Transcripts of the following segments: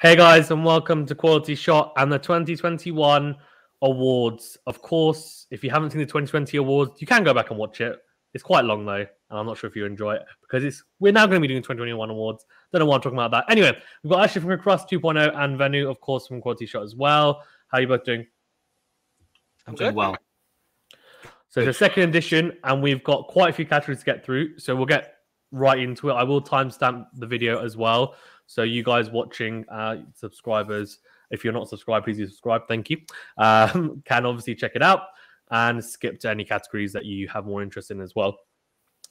Hey guys, and welcome to Quality Shot and the 2021 awards. Of course, if you haven't seen the 2020 awards, you can go back and watch it. It's quite long though, and I'm not sure if you enjoy it because we're now going to be doing 2021 awards. Don't know why I'm talking about that. Anyway, we've got Ashley from Crust 2.0 and Venu, of course, from Quality Shot as well. How are you both doing? I'm doing well. So it's the second edition, and we've got quite a few categories to get through. So we'll get right into it. I will timestamp the video as well. So you guys watching, subscribers, if you're not subscribed, please do subscribe. Thank you. Can obviously check it out and skip to any categories that you have more interest in as well.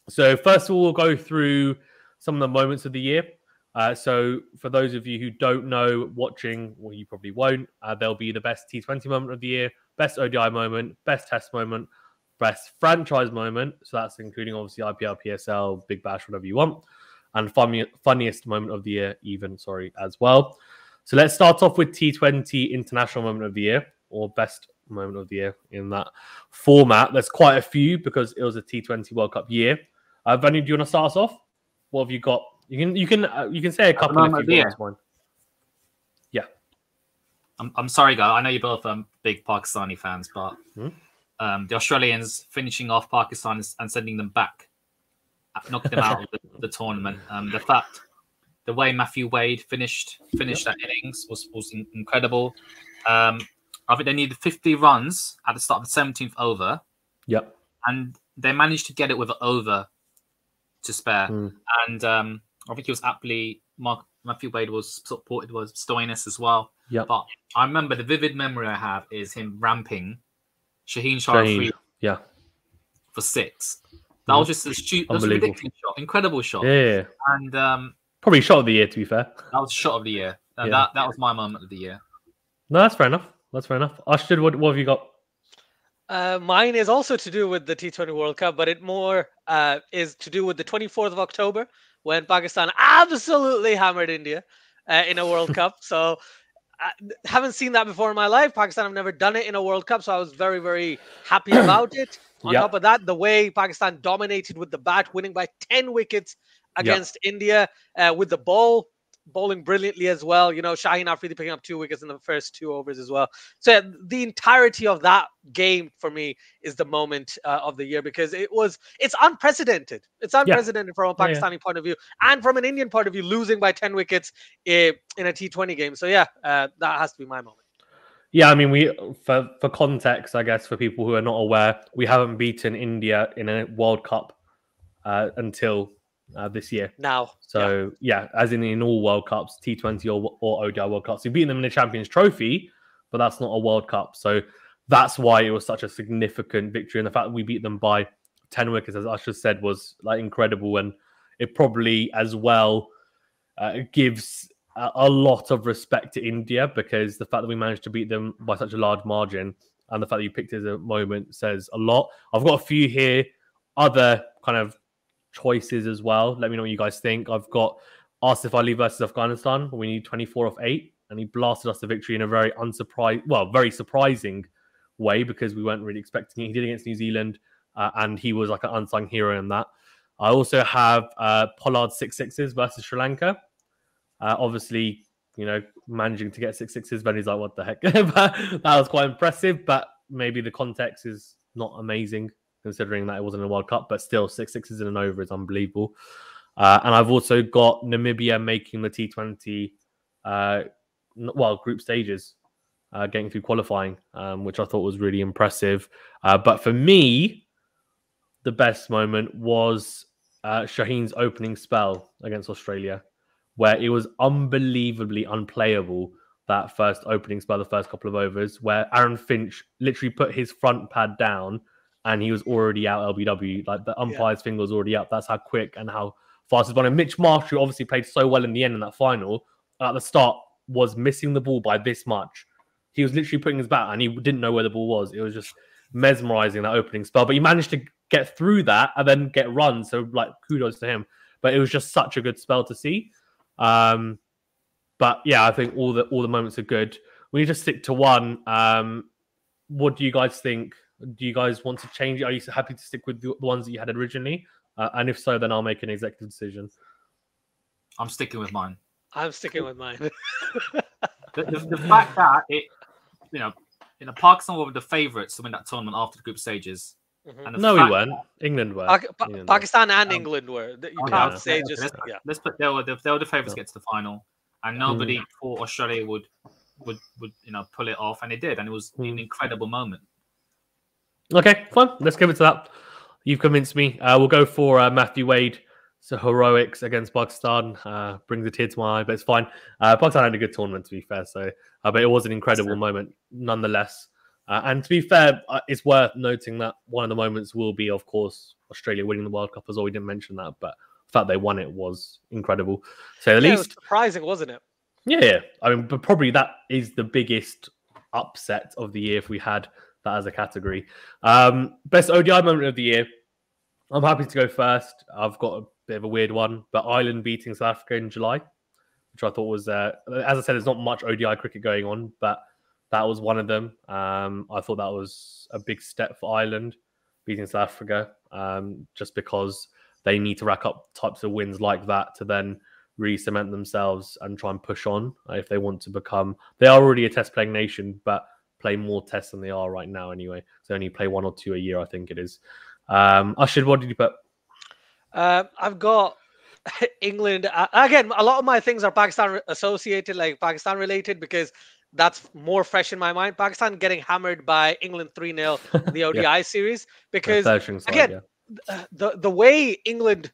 So first of all, we'll go through some of the moments of the year. So for those of you who don't know, watching, well, you probably won't, there'll be the best T20 moment of the year, best ODI moment, best test moment, best franchise moment. So that's including obviously IPL, PSL, Big Bash, whatever you want. And funniest moment of the year, as well. So let's start off with T20 International Moment of the Year, or Best Moment of the Year in that format. There's quite a few because it was a T20 World Cup year. Vanu, do you want to start us off? What have you got? You can say a couple if you've got one. Yeah. I'm sorry, guys. I know you're both big Pakistani fans, but the Australians finishing off Pakistan and sending them back. Knocked them out of the tournament. The way Matthew Wade finished that innings was incredible. I think they needed 50 runs at the start of the 17th over. Yep. And they managed to get it with an over to spare. And I think it was aptly Matthew Wade was supported was Stoinis as well. Yeah. But I remember the vivid memory I have is him ramping Shaheen Shah for 6. That was just a ridiculous shot, incredible shot. Yeah. And probably shot of the year, to be fair. That was shot of the year. That was my moment of the year. No, that's fair enough. Asjad, what have you got? Mine is also to do with the T20 World Cup, but it more is to do with the 24th of October when Pakistan absolutely hammered India in a World Cup. So I haven't seen that before in my life. Pakistan have never done it in a World Cup, so I was very, very happy about it. On top of that, the way Pakistan dominated with the bat, winning by 10 wickets against India with the bowling brilliantly as well. You know, Shaheen Afridi picking up 2 wickets in the first 2 overs as well. So the entirety of that game for me is the moment of the year because it's unprecedented. It's unprecedented from a Pakistani point of view and from an Indian point of view, losing by 10 wickets in a T20 game. So that has to be my moment. Yeah, I mean, for context, I guess, for people who are not aware, we haven't beaten India in a World Cup until this year. Now. So, as in all World Cups, T20 or ODI World Cups. We've beaten them in the Champions Trophy, but that's not a World Cup. So that's why it was such a significant victory. And the fact that we beat them by 10 wickets, as Asha said, was like incredible. And it probably as well gives a lot of respect to India because the fact that we managed to beat them by such a large margin and the fact that you picked it as a moment says a lot. I've got a few here, other kind of choices as well. Let me know what you guys think. I've got Asif Ali versus Afghanistan. We need 24 off 8, and he blasted us the victory in a very very surprising way because we weren't really expecting it. He did against New Zealand, and he was like an unsung hero in that. I also have Pollard 6 sixes versus Sri Lanka. Obviously, managing to get 6 sixes, Benny's like, what the heck? But that was quite impressive, but maybe the context is not amazing considering that it wasn't a World Cup, but still 6 sixes in an over is unbelievable. And I've also got Namibia making the T20 group stages, getting through qualifying, which I thought was really impressive. But for me, the best moment was Shaheen's opening spell against Australia, where it was unbelievably unplayable, that first opening spell, the first couple of overs, where Aaron Finch literally put his front pad down and he was already out LBW. Like the umpire's finger was already up. That's how quick and how fast it's gone. And Mitch Marsh, who obviously played so well in the end in that final, at the start was missing the ball by this much. He was literally putting his bat and he didn't know where the ball was. It was just mesmerizing, that opening spell. But he managed to get through that and then get runs. So like kudos to him. But it was just such a good spell to see. But yeah, I think all the moments are good. We need to stick to one. What do you guys think? Do you guys want to change it? Are you happy to stick with the ones that you had originally? And if so, then I'll make an executive decision. I'm sticking with mine. I'm sticking with mine. The fact that Pakistan were the favourites to win that tournament after the group stages. And No, we weren't. England were. Pakistan and England were. You can't say just Let's put they were the favourites to get to the final, and nobody thought Australia would pull it off, and it did, and it was an incredible moment. Okay, fine. Let's give it to that. You've convinced me. We'll go for Matthew Wade. So heroics against Pakistan brings a tear to my eye, but it's fine. Pakistan had a good tournament, to be fair. So, but it was an incredible moment, nonetheless. And to be fair, it's worth noting that one of the moments will be, of course, Australia winning the World Cup as well. We didn't mention that, but the fact they won it was incredible. So at least it was surprising, wasn't it? Yeah. I mean, but probably that is the biggest upset of the year if we had that as a category. Best ODI moment of the year. I'm happy to go first. I've got a bit of a weird one, but Ireland beating South Africa in July, which I thought was, as I said, there's not much ODI cricket going on, but that was one of them. I thought that was a big step for Ireland beating South Africa, just because they need to rack up types of wins like that to then re-cement themselves and try and push on if they want to become. They are already a test playing nation, but play more tests than they are right now anyway. So they only play 1 or 2 a year, I think it is. Asjad, what did you put? I've got England. Again, a lot of my things are Pakistan associated, like Pakistan related, because that's more fresh in my mind. Pakistan getting hammered by England 3-0 in the ODI series. Because, again, the way England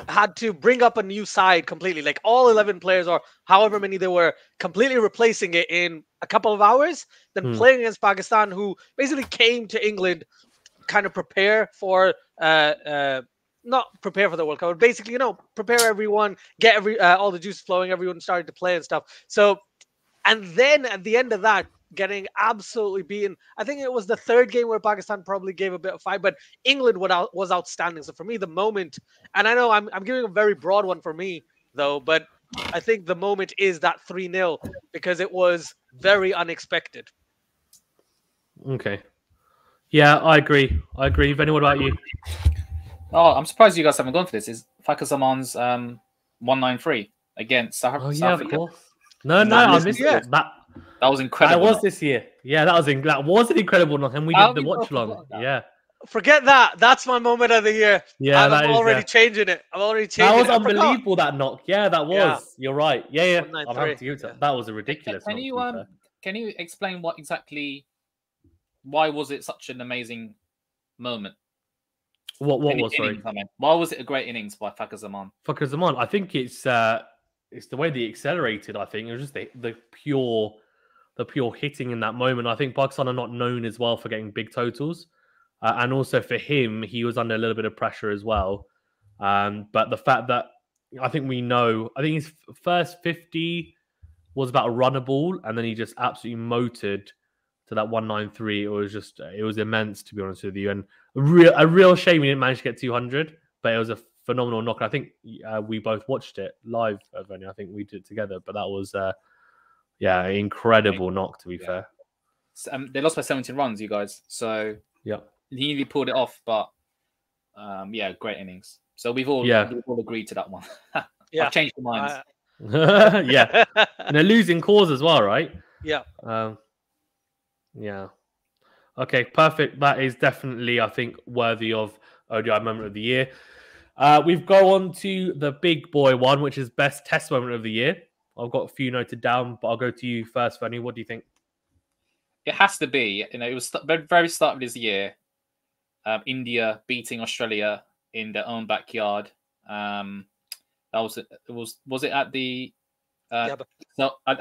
had to bring up a new side completely, like all 11 players or however many there were, completely replacing it in a couple of hours, then playing against Pakistan, who basically came to England kind of prepare for not prepare for the World Cup, but basically, prepare everyone, get all the juices flowing, everyone started to play and stuff. So, and then at the end of that, getting absolutely beaten. I think it was the third game where Pakistan probably gave a bit of fight, but England was outstanding. So for me, the moment, and I know I'm giving a very broad one for me though, but I think the moment is that 3-0 because it was very unexpected. Okay. Yeah, I agree. Venu, what about you? Oh, I'm surprised you guys haven't gone for this. Is Fakhar Zaman's 193 against South Africa? Oh, yeah, of course. No, I missed it. That was incredible. That was this year. Yeah, that was an incredible knock, and we did the watch along. Yeah. Forget that. That's my moment of the year. Yeah, I'm already changing it. That was unbelievable, that knock. Yeah, that was. Yeah. You're right. Yeah. I'm happy to give it to that was a ridiculous knock. Can you explain why was it such an amazing moment? What was, sorry? Why was it a great innings by Fakhar Zaman? Fakhar Zaman, I think it's the way they accelerated. I think it was just the pure hitting in that moment. I think Pakistan are not known as well for getting big totals. And also for him, he was under a little bit of pressure as well. But the fact that I think his first 50 was about a runner ball, and then he just absolutely motored to that 193. It was immense, to be honest with you. And a real shame he didn't manage to get 200, but it was a phenomenal knock. I think we both watched it live, Venu. I think we did it together, but that was an incredible knock, to be fair. They lost by 17 runs, you guys. So yeah, he nearly pulled it off, but great innings. So we've all agreed to that one. I've changed the minds. Yeah, and a losing cause as well, right? Yeah. Yeah. Okay, perfect. That is definitely, I think, worthy of ODI moment of the year. We've go on to the big boy one, which is best test moment of the year. I've got a few noted down, but I'll go to you first, Venu. What do you think? It has to be. It was very start of this year. India beating Australia in their own backyard. Was it at the at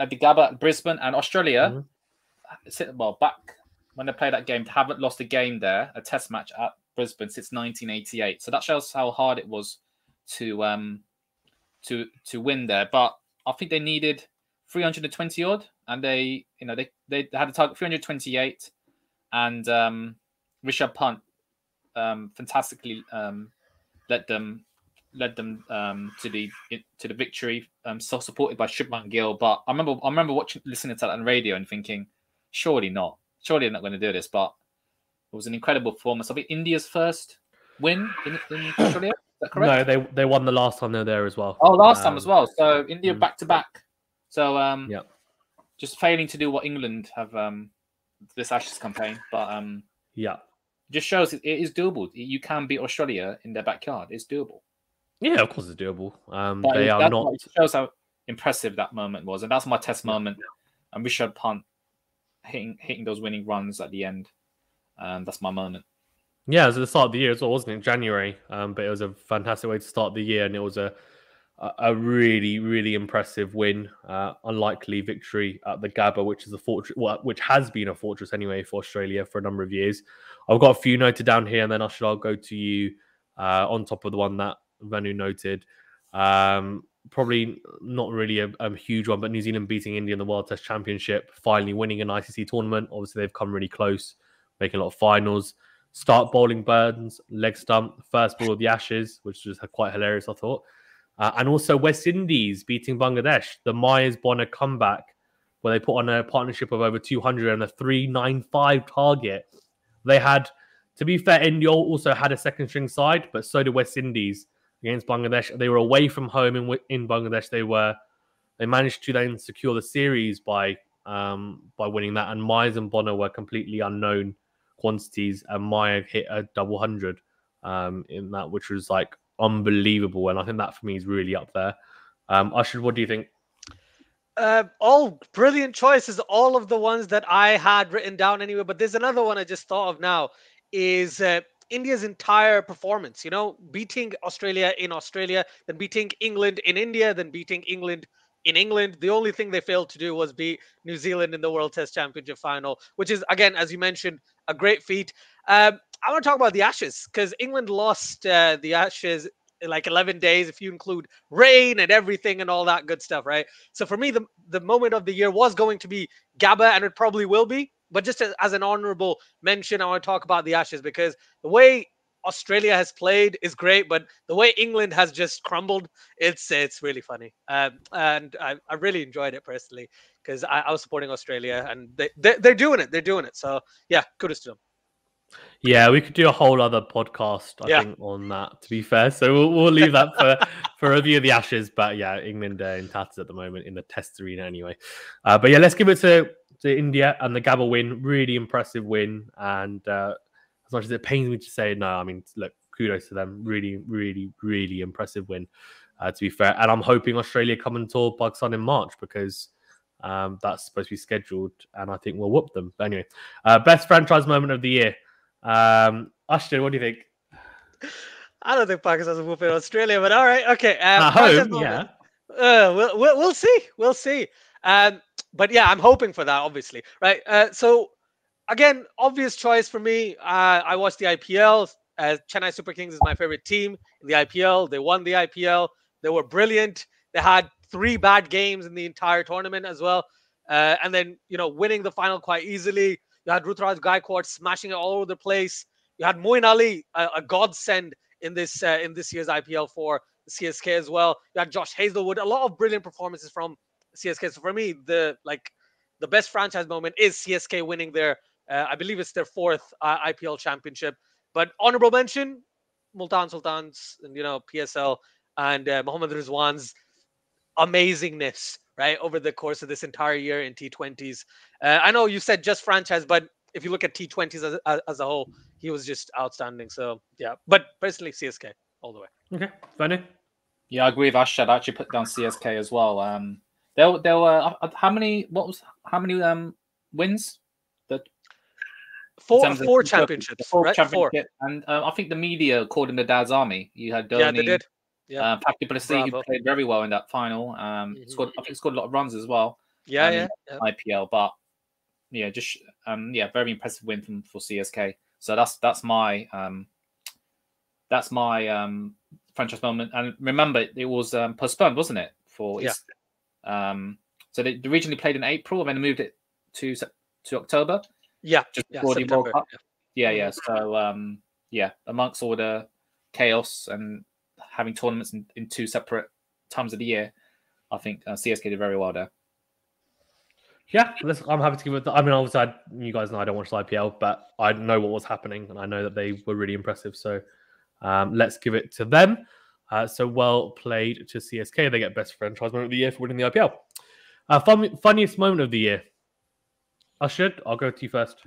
the Gabba at Brisbane, and Australia. Well, back when they played that game, haven't lost a game there, a test match at Brisbane since 1988. So that shows how hard it was to win there. But I think they needed 320 odd, and they had a target 328, and Rishabh Pant fantastically led them to the victory. So supported by Shubman Gill. But I remember listening to that on radio and thinking, surely not. Surely they're not going to do this. But it was an incredible performance. I think India's first win in Australia. Is that correct? No, they won the last time they were there as well. Oh, last time as well. So India mm. back to back. So yeah, just failing to do what England have this Ashes campaign, but yeah, just shows it is doable. You can beat Australia in their backyard. It's doable. Yeah, of course it's doable. But They are not. It shows how impressive that moment was, and that's my test moment. And Rishabh Pant hitting those winning runs at the end. That's my moment. Yeah, it was at the start of the year as well, wasn't it? January. But it was a fantastic way to start the year, and it was a really, really impressive win. Unlikely victory at the Gabba, which is a fortress, which has been a fortress anyway for Australia for a number of years. I've got a few noted down here, and then I'll go to you on top of the one that Venu noted. Probably not really a huge one, but New Zealand beating India in the World Test Championship, finally winning an ICC tournament. Obviously, they've come really close, making a lot of finals. Start bowling Burns, leg stump, first ball of the Ashes, which was quite hilarious, I thought. And also West Indies beating Bangladesh, the Myers-Bonner comeback, where they put on a partnership of over 200 and a 395 target. They had, to be fair, India also had a second string side, but so did West Indies against Bangladesh. They were away from home in Bangladesh. They managed to then secure the series by winning that. And Myers and Bonner were completely unknown quantities, and Meyer hit a double 100 in that, which was like unbelievable. And I think that for me is really up there. Asjad, what do you think? All brilliant choices, all of the ones that I had written down anyway. But there's another one I just thought of now is India's entire performance, beating Australia in Australia, then beating England in India, then beating England in England. The only thing they failed to do was beat New Zealand in the World Test Championship final, which is, again, as you mentioned, a great feat. I want to talk about the Ashes, because England lost the Ashes in like 11 days, if you include rain and everything and all that good stuff, right? So for me, the moment of the year was going to be Gabba, and it probably will be. But just as an honorable mention, I want to talk about the Ashes, because the way Australia has played is great, but the way England has just crumbled, it's really funny. And I really enjoyed it personally, because I was supporting Australia, and they're doing it. They're doing it. So yeah, kudos to them. Yeah, we could do a whole other podcast, I think, on that, to be fair. So we'll leave that for a review of the Ashes. But yeah, England are in tatters at the moment in the Test arena anyway. But yeah, let's give it to India and the Gabba win. Really impressive win. And as much as it pains me to say, no, I mean, look, kudos to them. Really, really, really impressive win, to be fair. And I'm hoping Australia come and tour Pakistan in March, because that's supposed to be scheduled, and I think we'll whoop them. But anyway, best franchise moment of the year. Asjad, what do you think? I don't think Pakistan's whooping Australia, but all right, okay. At home, yeah. We'll see. We'll see. But yeah, I'm hoping for that, obviously, right? So again, obvious choice for me. I watched the IPL. Chennai Super Kings is my favorite team in the IPL. They won the IPL. They were brilliant. They had 3 bad games in the entire tournament as well, and then winning the final quite easily. You had Ruturaj Gaikwad smashing it all over the place. You had Moeen Ali, a godsend in this year's IPL for the CSK as well. You had Josh Hazlewood. A lot of brilliant performances from CSK. So for me, the best franchise moment is CSK winning their, I believe it's their 4th IPL championship. But honorable mention, Multan Sultans and PSL and Mohammad Rizwan's amazingness, right, over the course of this entire year in T20s. I know you said just franchise, but if you look at T20s as a whole, he was just outstanding. So yeah, but personally, CSK all the way. Okay, Venu? Yeah, I agree with Asjad. I actually put down CSK as well. There were how many wins? Four championships, right? Championship. 4. And I think the media called him the Dad's Army. You had Dhoni, yeah, they did. Yeah, Pat du Plessis, who played very well in that final. I think scored a lot of runs as well. Yeah. IPL, but yeah, just very impressive win for CSK. So that's my franchise moment. And remember, it was postponed, wasn't it? So they originally played in April, and then moved it to October. Yeah, just before the World Cup. Yeah. So amongst all the chaos and having tournaments in 2 separate times of the year, I think CSK did very well there. Yeah, I'm happy to give it. I mean, obviously, you guys know I don't watch the IPL, but I know what was happening, and I know that they were really impressive. So, Let's give it to them. So well played to CSK. They get best franchise moment of the year for winning the IPL. Funniest moment of the year. Asjad, I'll go to you first.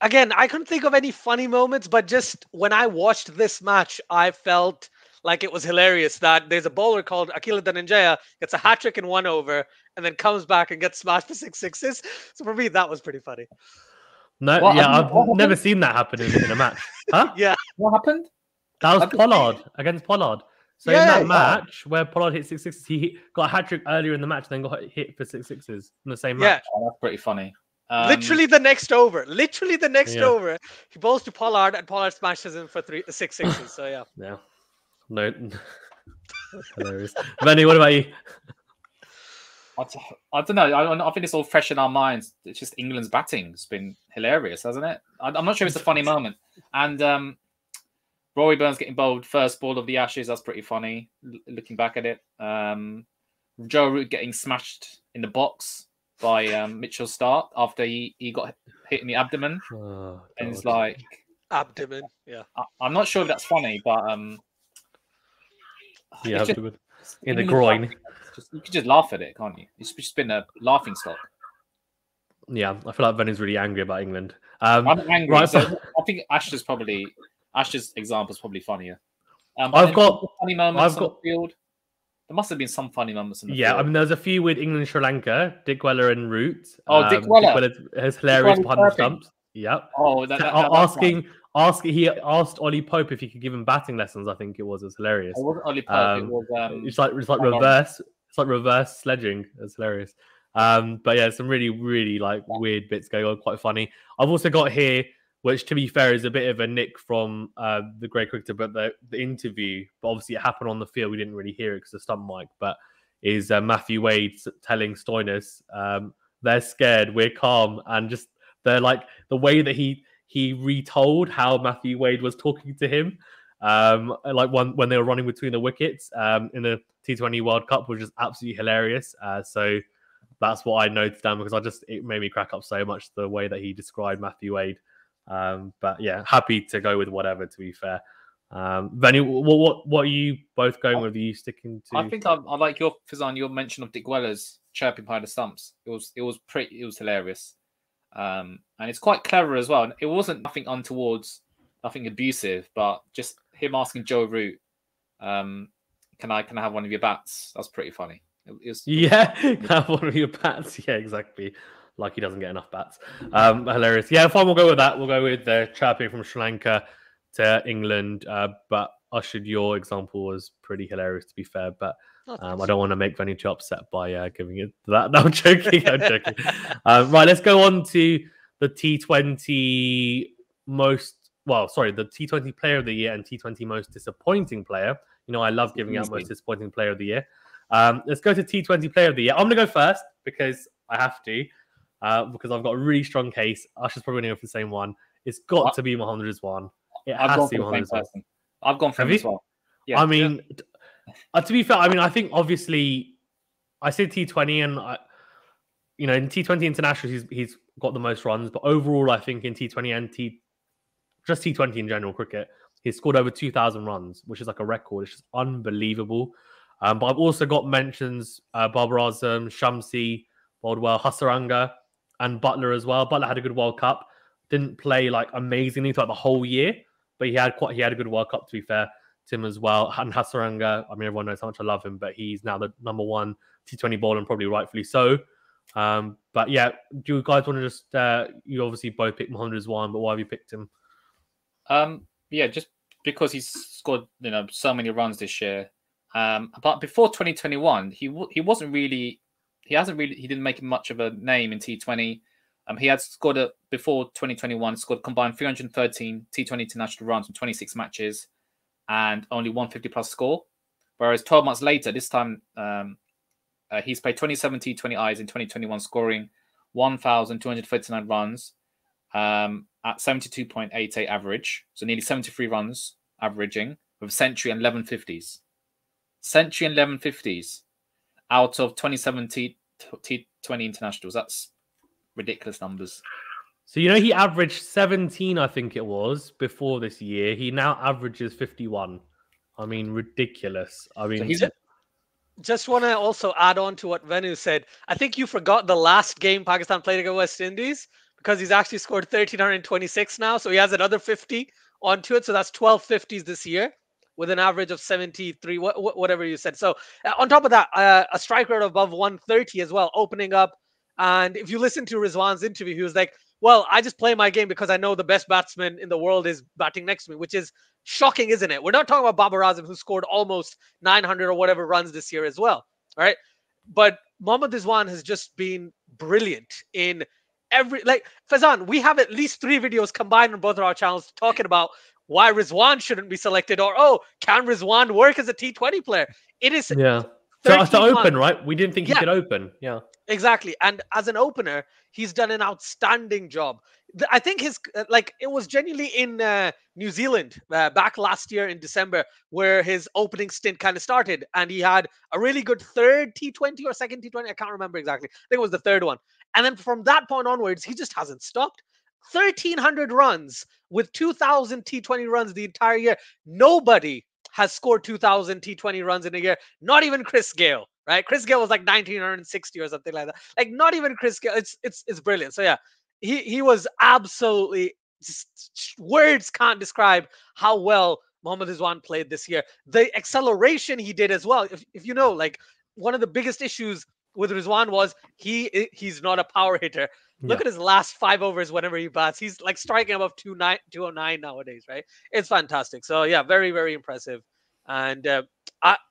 Again, I couldn't think of any funny moments, but just when I watched this match, I felt like it was hilarious that there's a bowler called Akila Dhananjaya, gets a hat trick in 1 over, and then comes back and gets smashed for 6 sixes. So for me, that was pretty funny. No, What? yeah, I've What never happened? seen that happen in a match. Huh? Yeah. What happened? That was Pollard against Pollard. So in Yeah, that match where Pollard hit 6 sixes, he got a hat trick earlier in the match, then got hit for 6 sixes in the same Yeah. match. Oh, that's pretty funny. Literally the next over. Literally the next Yeah. over. He bowls to Pollard, and Pollard smashes him for 6 sixes. So yeah. Yeah. No. That's hilarious. Venu, what about you? I don't know. I think it's all fresh in our minds. It's just England's batting's been hilarious, hasn't it? I'm not sure it's a funny moment. And Rory Burns getting bowled first ball of the Ashes, that's pretty funny, looking back at it. Joe Root getting smashed in the box by Mitchell Stark after he got hit in the abdomen. Oh, and it's like... Abdomen, yeah. I'm not sure if that's funny, but... yeah, just, in the groin. You can just laugh at it, can't you? It's just been a laughing stock. Yeah, I feel like Venu's really angry about England. I'm angry. Right, So I think Ash's example is probably funnier. I've got funny moments on the field. There must have been some funny moments in the field. I mean, there's a few with England and Sri Lanka. Dick Weller and Root. Oh, Dick Weller. Dick Weller is hilarious behind the stumps. Yep. Oh, he asked Ollie Pope if he could give him batting lessons. I think it was hilarious. It wasn't Ollie Pope. It was. It's like reverse. It's like reverse sledging. It's hilarious. But yeah, some really, really like weird bits going on. Quite funny. I've also got here, which to be fair is a bit of a nick from the Great Cricketer, but the interview. But obviously it happened on the field. We didn't really hear it because of stump mic. But is Matthew Wade telling Stoinis, they're scared, we're calm, and just they're like the way that he retold how Matthew Wade was talking to him, like when they were running between the wickets in the T20 World Cup, was just absolutely hilarious. So that's what I noted down because it made me crack up so much the way that he described Matthew Wade. But yeah, happy to go with whatever. To be fair, Venu, what are you both going with? Are you sticking to? I think I like your Fizan, your mention of Dick Weller's chirping behind the stumps. It was hilarious. And it's quite clever as well. It wasn't nothing untowards, nothing abusive, but just him asking Joe Root, "Can I have one of your bats?" That's pretty funny. Yeah, can I have one of your bats? Yeah, exactly. Like he doesn't get enough bats. Hilarious. Yeah, fine. We'll go with that. We'll go with the chirping from Sri Lanka to England. But Asjad, your example was pretty hilarious, to be fair. But I don't want to make Venu too upset by giving it that. No, I'm joking. I'm joking. Right, let's go on to the T20 the T20 Player of the Year and T20 Most Disappointing Player. You know, I love giving out Most Disappointing Player of the Year. Let's go to T20 Player of the Year. I'm going to go first because I have to. Because I've got a really strong case. Ashd's probably going to go for the same one. It's got to be Mohammad Rizwan. It has to be Mohammad Rizwan. I've gone for him as well. Yeah, I mean, to be fair, I think obviously I said T20 and in T20 International he's got the most runs, but overall I think in T20 and just T20 in general cricket, he's scored over 2,000 runs, which is like a record. It's just unbelievable. But I've also got mentions Babar Azam, Shamsi, Baldwell, Hasaranga, and Butler as well. Butler had a good World Cup. Didn't play like amazingly throughout the whole year, but he had a good World Cup, to be fair to him as well. And Hasaranga, I mean, everyone knows how much I love him, but he's now the #1 T20 bowler and probably rightfully so. But yeah, do you guys want to just you obviously both picked Mohammad Rizwan, but why have you picked him? Yeah, just because he's scored so many runs this year. But before 2021, he didn't make much of a name in T20. He had scored before 2021, scored combined 313 T20 international runs from 26 matches and only 150 plus score. Whereas 12 months later, this time he's played 27 T20Is in 2021, scoring 1,239 runs at 72.88 average. So nearly 73 runs averaging with a century and 11 50s. Century and 11 50s out of 27 T20 internationals. That's ridiculous numbers. So, you know, he averaged 17, I think it was, before this year. He now averages 51. I mean, ridiculous. I mean, So just want to also add on to what Venu said. I think you forgot the last game Pakistan played against West Indies because he's actually scored 1,326 now. So he has another 50 onto it. So that's 12 50s this year with an average of 73, whatever you said. So on top of that, a strike rate above 130 as well, opening up. And if you listen to Rizwan's interview, he was like, well, I just play my game because I know the best batsman in the world is batting next to me, which is shocking, isn't it? We're not talking about Babar Azam, who scored almost 900 or whatever runs this year as well. All right. But Mohammad Rizwan has just been brilliant in every, like, Fazan, we have at least 3 videos combined on both of our channels talking about why Rizwan shouldn't be selected, or, oh, can Rizwan work as a T20 player? It is. Yeah. So to open, right? We didn't think he could open. Yeah. Exactly. And as an opener, he's done an outstanding job. I think his, it was genuinely in New Zealand back last year in December where his opening stint kind of started. And he had a really good third T20 or second T20. I can't remember exactly. I think it was the third one. And then from that point onwards, he just hasn't stopped. 1,300 runs with 2,000 T20 runs the entire year. Nobody has scored 2,000 T20 runs in a year. Not even Chris Gale. Right, Chris Gale was like 1,960 or something like that. Like not even Chris Gale. It's brilliant. So yeah, he was absolutely just, words can't describe how well Mohammad Rizwan played this year. The acceleration he did as well. If you know, like one of the biggest issues with Rizwan was he's not a power hitter. Look at his last 5 overs whenever he bats. He's like striking above 209 nowadays, right? It's fantastic. So yeah, very, very impressive. And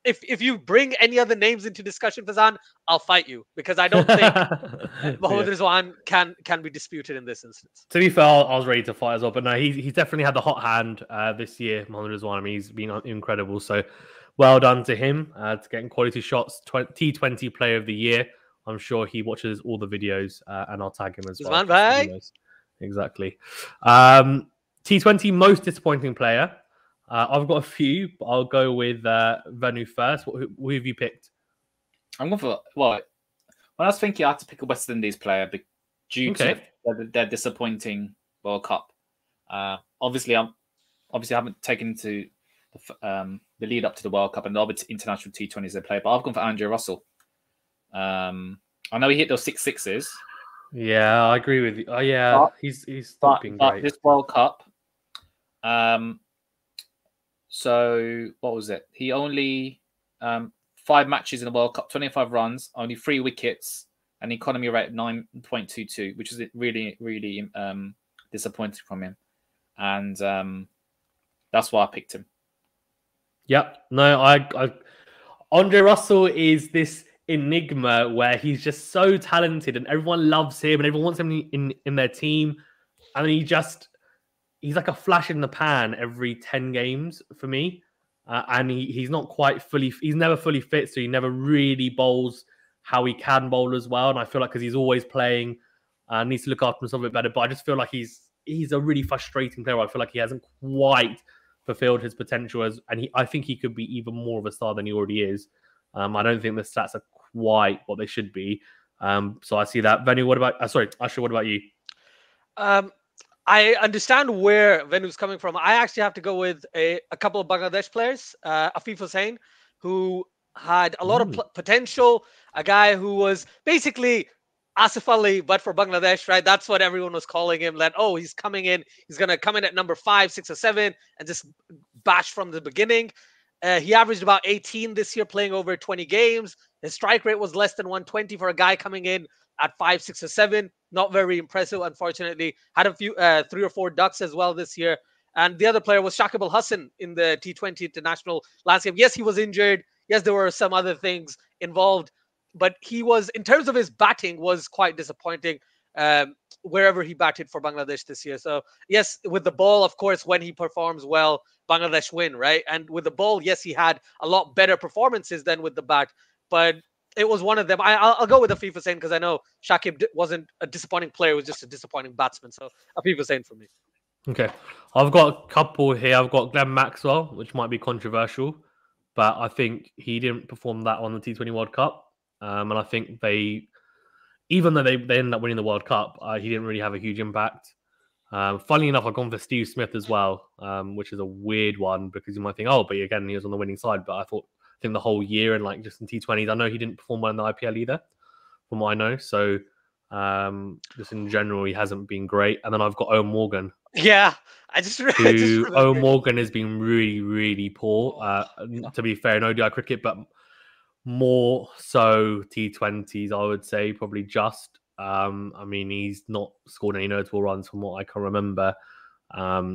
if you bring any other names into discussion, Fazan, I'll fight you because I don't think Mohammad Rizwan can be disputed in this instance. To be fair, I was ready to fight as well, but no, he's definitely had the hot hand this year, Mohammad Rizwan. I mean, he's been incredible. So well done to him to getting quality shots, T20 Player of the Year. I'm sure he watches all the videos, and I'll tag him as well. Exactly. T20 most disappointing player. I've got a few, but I'll go with Venu first. Who have you picked? I'm going for, well, when I was thinking I had to pick a West Indies player due to their disappointing World Cup. Obviously, I haven't taken into the lead up to the World Cup and the other international T20s they play, but I've gone for Andrew Russell. I know he hit those 6 sixes. Yeah, I agree with you. Oh, yeah, he's been great. This World Cup, so what was it? He only 5 matches in the World Cup, 25 runs, only 3 wickets, an economy rate of 9.22, which is really, really disappointing from him. And that's why I picked him. Yep. No, Andre Russell is this enigma where he's just so talented and everyone loves him and everyone wants him in their team. And he's like a flash in the pan every 10 games for me. And he's not quite he's never fully fit. So he never really bowls how he can bowl as well. And I feel like because he's always playing, needs to look after himself a bit better. But I just feel like he's a really frustrating player. I feel like he hasn't quite fulfilled his potential I think he could be even more of a star than he already is. I don't think the stats are quite what they should be. So I see that. Venu, what about... Usher, what about you? I understand where Venu's coming from. I actually have to go with a couple of Bangladesh players. Afif Hussain, who had a lot of potential. A guy who was basically Asif Ali, but for Bangladesh, right? That's what everyone was calling him. That, oh, he's coming in. He's going to come in at number 5, 6, or 7 and just bash from the beginning. He averaged about 18 this year, playing over 20 games. His strike rate was less than 120 for a guy coming in at 5, 6, or 7. Not very impressive, unfortunately. Had a few 3 or 4 ducks as well this year. And the other player was Shakib Al Hasan in the T20 international landscape. Yes, he was injured. Yes, there were some other things involved. But he was, in terms of his batting, was quite disappointing wherever he batted for Bangladesh this year. So, yes, with the ball, of course, when he performs well, Bangladesh win, right? And with the ball, yes, he had a lot better performances than with the bat. But it was one of them. I'll go with Afif Hussain because I know Shakib wasn't a disappointing player. It was just a disappointing batsman. So, Afif Hussain for me. Okay. I've got a couple here. I've got Glenn Maxwell, which might be controversial. But I think he didn't perform that on the T20 World Cup. And I think even though they ended up winning the World Cup, he didn't really have a huge impact. Funnily enough, I've gone for Steve Smith as well, which is a weird one because you might think, oh, but again, he was on the winning side. But I think the whole year and like just in T20s, I know he didn't perform well in the IPL either, from what I know. So just in general, he hasn't been great. And then I've got Owen Morgan. Yeah, Owen Morgan has been really, really poor. To be fair, in ODI cricket, but more so T20s, I would say, probably just. I mean, he's not scored any notable runs from what I can remember.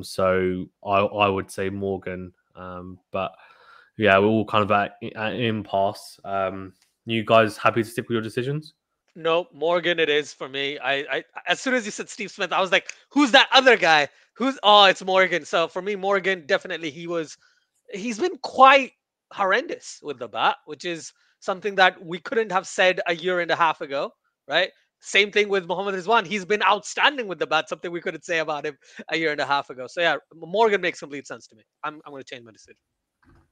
So I would say Morgan. But yeah, we're all kind of at an impasse. You guys happy to stick with your decisions? No, Morgan it is for me. I as soon as you said Steve Smith, I was like, who's that other guy? It's Morgan. So for me, Morgan, definitely he's been quite horrendous with the bat, which is something that we couldn't have said a year and a half ago, right? Same thing with Mohammad Rizwan. He's been outstanding with the bat, something we couldn't say about him a year and a half ago. So yeah, Morgan makes complete sense to me. I'm going to change my decision.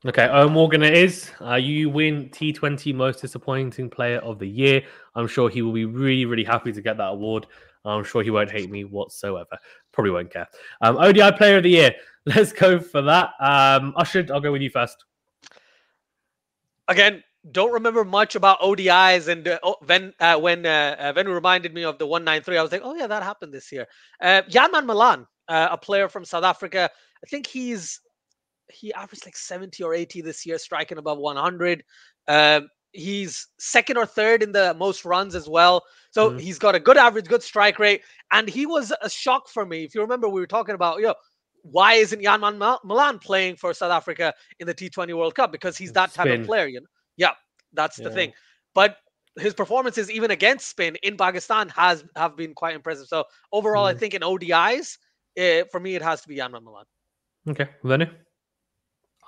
Okay, Owen Morgan it is. You win T20 Most Disappointing Player of the Year. I'm sure he will be really, really happy to get that award. I'm sure he won't hate me whatsoever. Probably won't care. ODI Player of the Year. Let's go for that. Asjad, I'll go with you first. Again, don't remember much about ODIs, and when Venu reminded me of the 193, I was like, oh yeah, that happened this year. Yanman Malan, a player from South Africa. I think he averaged like 70 or 80 this year, striking above 100. He's second or third in the most runs as well. So he's got a good average, good strike rate. And he was a shock for me. If you remember, we were talking about, why isn't Yanman Malan playing for South Africa in the T20 World Cup? Because he's that type of player, Yeah, that's the thing. But his performances, even against spin in Pakistan, have been quite impressive. So overall, I think in ODIs, for me, it has to be Yanman Malan. Okay, Venu?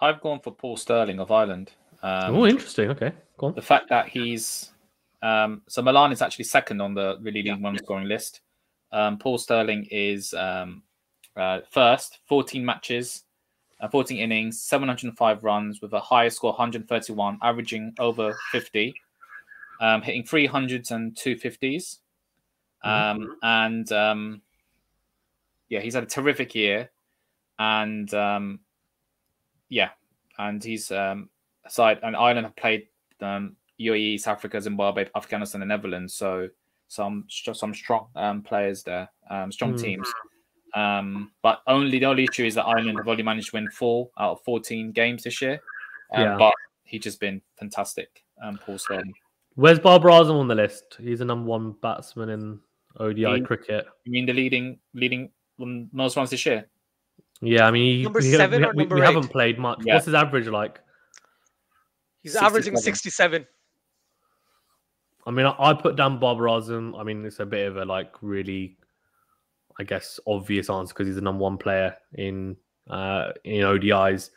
I've gone for Paul Sterling of Ireland. Interesting. Okay, go on. The fact that he's so Milan is actually second on the really League One scoring list. Paul Sterling is first, 14 matches, 14 innings, 705 runs with a higher score 131, averaging over 50, hitting 300s and 250s. He's had a terrific year, and he's and Ireland have played UAE, South Africa, Zimbabwe, Afghanistan, and Netherlands. So some strong players there, strong teams. But the only issue is that Ireland have only managed to win 4 out of 14 games this year. But he's just been fantastic, Paul Sterling. Where's Barbara Azam on the list? He's the number 1 batsman in ODI cricket. You mean the leading most runs this year? Yeah, I mean, number 7 or number 8? We haven't played much. Yeah. What's his average like? He's averaging 67. I mean, I put down Barbara Azam. I mean, it's a bit of a really, I guess, obvious answer because he's the number 1 player in ODIs.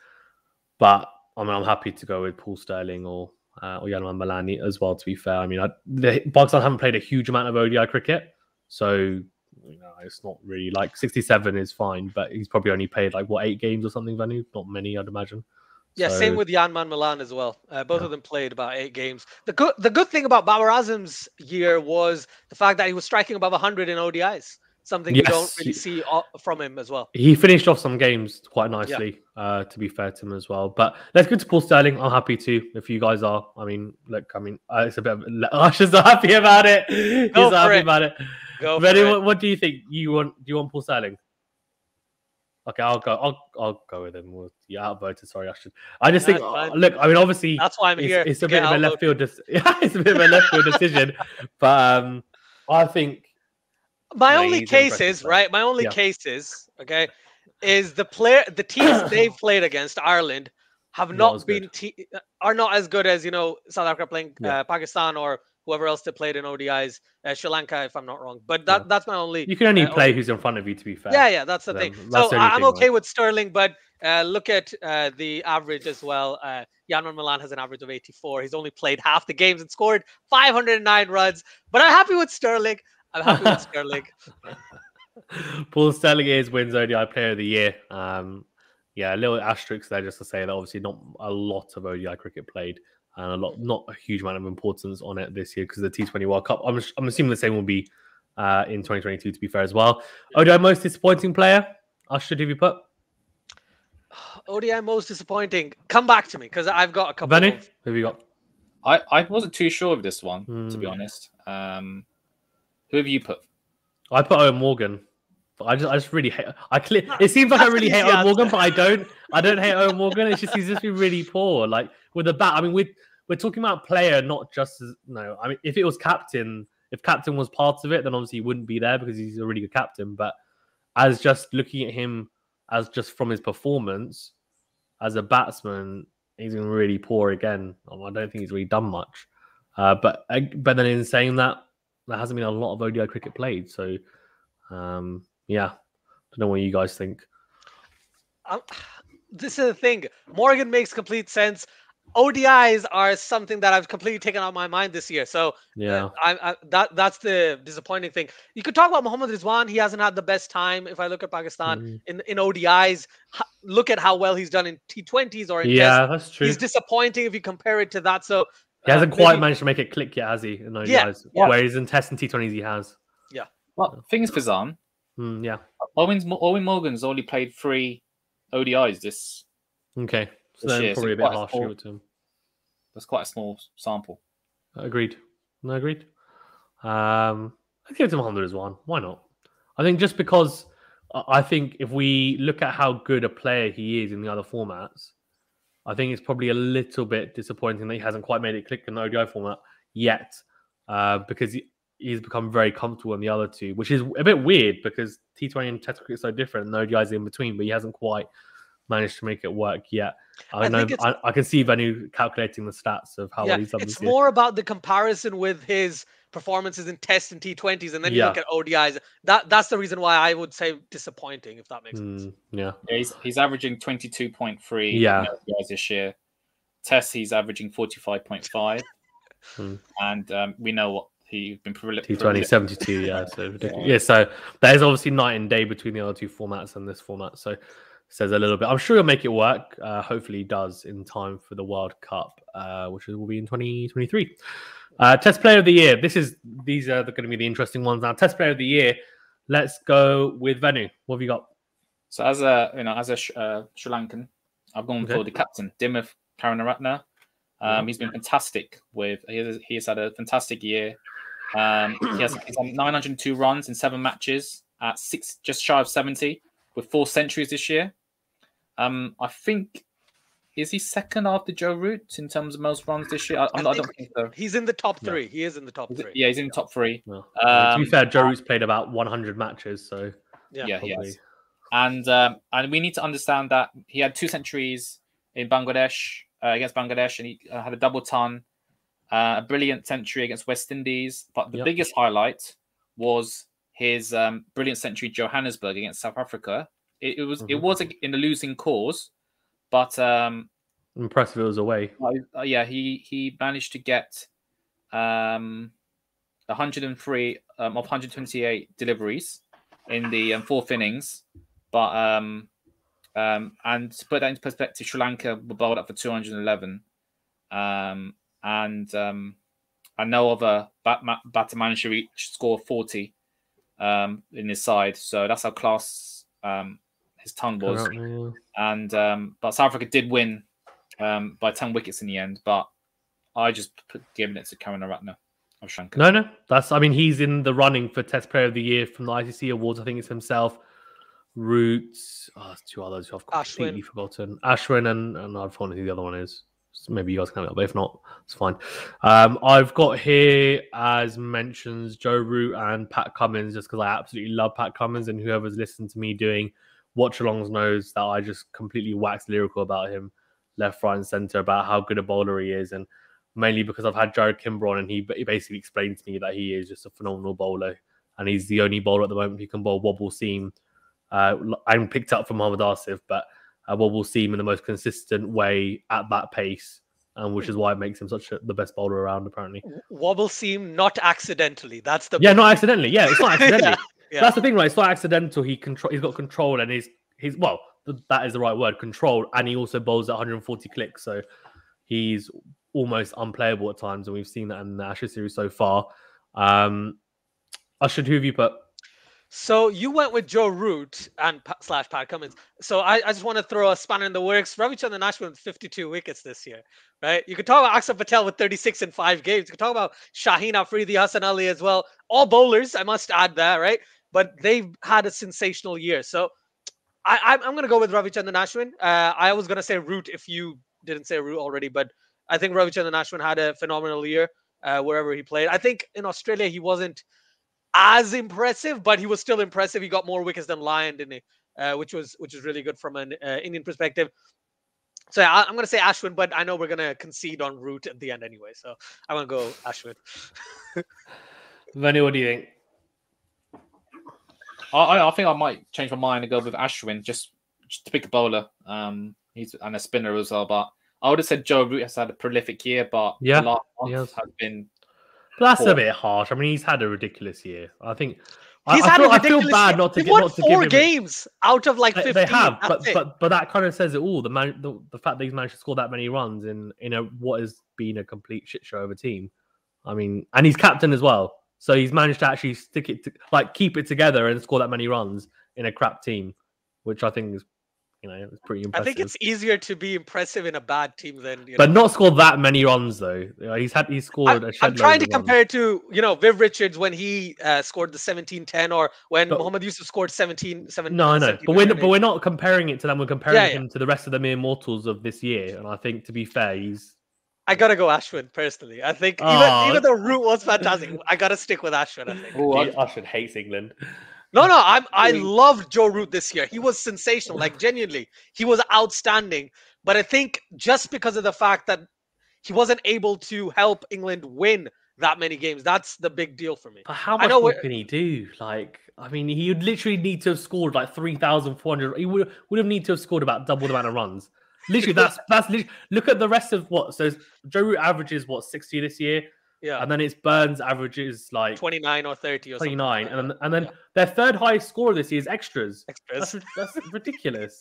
But I mean, I'm happy to go with Paul Sterling or Yanman Malan as well. To be fair, I mean, Pakistan haven't played a huge amount of ODI cricket, so it's not really 67 is fine. But he's probably only played 8 games or something. Venu, not many, I'd imagine. Yeah, same with Yanman Malan as well. Both of them played about 8 games. The good thing about Babar Azam's year was the fact that he was striking above 100 in ODIs. Something you don't really see from him as well. He finished off some games quite nicely, to be fair to him as well. But let's go to Paul Sterling. I'm happy to, if you guys are. I mean, look, it's a bit of... Asjad's not happy about it. He's not happy about it. Venu, what do you think? Do you want Paul Sterling? Okay, I'll go with him. You outvoted. Sorry, Asjad. I just think. Look, I mean, obviously, that's why I'm here. It's a bit of a left field. It's a bit of a left field decision. But I think my only case is okay, is the teams they've played against Ireland have not been are not as good as South Africa playing Pakistan or whoever else they played in ODIs, Sri Lanka, if I'm not wrong. But that's my only... You can only play who's in front of you, to be fair. Yeah, that's the thing. So I'm okay with Sterling, but look at the average as well. Yanman Malan has an average of 84. He's only played half the games and scored 509 runs. But I'm happy with Sterling. Paul Sterling wins ODI Player of the Year. A little asterisk there just to say that obviously not a lot of ODI cricket played. and not a huge amount of importance on it this year because of the T20 World Cup. I'm assuming the same will be in 2022, to be fair as well. ODI most disappointing player? Asjad, who have you put? ODI most disappointing. Come back to me because I've got a couple. Venu, who have you got? I wasn't too sure of this one, to be honest. Who have you put? I put Owen Morgan. But I just really hate. It seems like I really hate Owen Morgan, but I don't hate Owen Morgan. It's just he's just been really poor. Like with the bat. I mean, we're talking about player, not just I mean, if it was captain, if captain was part of it, then obviously he wouldn't be there because he's a really good captain. But as just looking at him as just from his performance as a batsman, he's been really poor again. I don't think he's really done much. But then in saying that, there hasn't been a lot of ODI cricket played. So, yeah, don't know what you guys think. This is the thing. Morgan makes complete sense. ODIs are something that I've completely taken out of my mind this year. So yeah, that's the disappointing thing. You could talk about Mohammad Rizwan. He hasn't had the best time. If I look at Pakistan in ODIs, look at how well he's done in T20s or in Tests. That's true. He's disappointing if you compare it to that. So he hasn't quite managed to make it click yet, has he? In ODIs, whereas in Tests and T20s he has. Yeah. Well, thing is, Fazan. Yeah. Owen Morgan's only played 3 ODIs this. Okay. So then probably a bit harsh to him. That's quite a small sample. Agreed. No, agreed. I'd give it to Mohammad Rizwan. Why not? I think just because I think if we look at how good a player he is in the other formats, I think it's probably a little bit disappointing that he hasn't quite made it click in the ODI format yet, because he's become very comfortable in the other two, which is a bit weird because T20 and Test cricket is so different and the ODI is in between, but he hasn't quite managed to make it work yet. I can see Venu calculating the stats of how well he's done this year. It's more about the comparison with his performances in Tests and T20s, and then you look at ODIs. That's the reason why I would say disappointing, if that makes sense. Yeah, he's averaging 22.3 ODIs this year. Tests, he's averaging 45.5. And we know what he's been T20 72, so ridiculous. So there's obviously night and day between the other two formats and this format. So says a little bit. I'm sure he'll make it work. Hopefully he does in time for the World Cup, which will be in 2023. Test Player of the Year. These are going to be the interesting ones now. Test Player of the Year. Let's go with Venu. What have you got? So as a Sri Lankan, I've gone for the captain, Dimuth Karunaratne. He's been fantastic. He has had a fantastic year. He's on 902 runs in 7 matches at just shy of 70 with 4 centuries this year. I think, is he second after Joe Root in terms of most runs this year? I don't think so. He's in the top 3. He is in the top 3. Yeah, he's in the top 3. Well, to be fair, Joe Root's played about 100 matches, so yeah, he has. And we need to understand that he had 2 centuries in Bangladesh against Bangladesh, and he had a double ton, a brilliant century against West Indies. But the biggest highlight was his brilliant century Johannesburg against South Africa. It was in a losing cause, but impressive it was away. He managed to get 103 of 128 deliveries in the 4th innings, but and to put that into perspective, Sri Lanka were bowled up for 211, and no other batter managed to score 40 in his side. So that's how class his ton was. And but South Africa did win by 10 wickets in the end. But I just giving it to Karunaratne of Sri Lanka. No, he's in the running for Test Player of the Year from the ICC Awards. I think it's himself, Roots. There's 2 others who I've completely forgotten. Ashwin and I've forgotten who the other one is. Maybe you guys can help me, but if not, it's fine. I've got here as mentions Joe Root and Pat Cummins, just because I absolutely love Pat Cummins, and whoever's listened to me doing watch-alongs knows that I just completely waxed lyrical about him, left, right, and centre, about how good a bowler he is, and mainly because I've had Jared Kimber on, and he basically explained to me that he is just a phenomenal bowler, and he's the only bowler at the moment who can bowl wobble seam. I'm picked up from Mohammad Asif, but wobble seam in the most consistent way at that pace, which is why it makes him the best bowler around, apparently. Wobble seam, not accidentally. That's the not accidentally. Yeah, it's not accidentally. That's the thing, right? It's not accidental. He's got control, and he's that is the right word, control, and he also bowls at 140 clicks. So he's almost unplayable at times, and we've seen that in the Ashes series so far. Asjad, who have you put? So you went with Joe Root and slash Pat Cummins. So I just want to throw a spanner in the works. Ravichandran Ashwin with 52 wickets this year, right? You could talk about Akshar Patel with 36 in 5 games. You could talk about Shaheen Afridi, Hassan Ali as well. All bowlers, I must add that, right? But they've had a sensational year. So I'm going to go with Ravichandran Ashwin. I was going to say Root if you didn't say Root already, but I think Ravichandran Ashwin had a phenomenal year wherever he played. I think in Australia he wasn't as impressive, but he was still impressive. He got more wickets than Lyon, didn't he? Which was really good from an Indian perspective. So yeah, I'm going to say Ashwin, but I know we're going to concede on Root at the end anyway. So I'm going to go Ashwin. Venu, what do you think? I think I might change my mind and go with Ashwin just to pick a bowler. He's and a spinner as well. But I would have said Joe Root has had a prolific year, but yeah, the last month has been. But that's a bit harsh. I mean, he's had a ridiculous year. I think I feel bad not to give him 4 games out of like 15. They have, but that kind of says it all. The fact that he's managed to score that many runs in what has been a complete shit show of a team. I mean, and he's captain as well, so he's managed to actually keep it together and score that many runs in a crap team, which I think is. It's pretty impressive. I think it's easier to be impressive in a bad team than but not score that many runs though. He's scored. I'm trying to compare it to Viv Richards when he scored the 17-10, or when Mohammad Yusuf scored 17-7. No, I know, but we're not comparing it to them. We're comparing him to the rest of the mere mortals of this year. And I think, to be fair, I gotta go Ashwin personally. I think even though Root was fantastic, I gotta stick with Ashwin. I think. Ashwin hates England. No, I loved Joe Root this year. He was sensational, like genuinely. He was outstanding. But I think just because of the fact that he wasn't able to help England win that many games, that's the big deal for me. But how much more can he do? Like, I mean, he would literally need to have scored like 3,400. He would have need to have scored about double the amount of runs. Literally, that's literally, look at the rest of what. So Joe Root averages 60 this year. Yeah, and then it's Burns averages like 29 or 30 or 29, something. and then their third highest scorer this year is extras. That's ridiculous.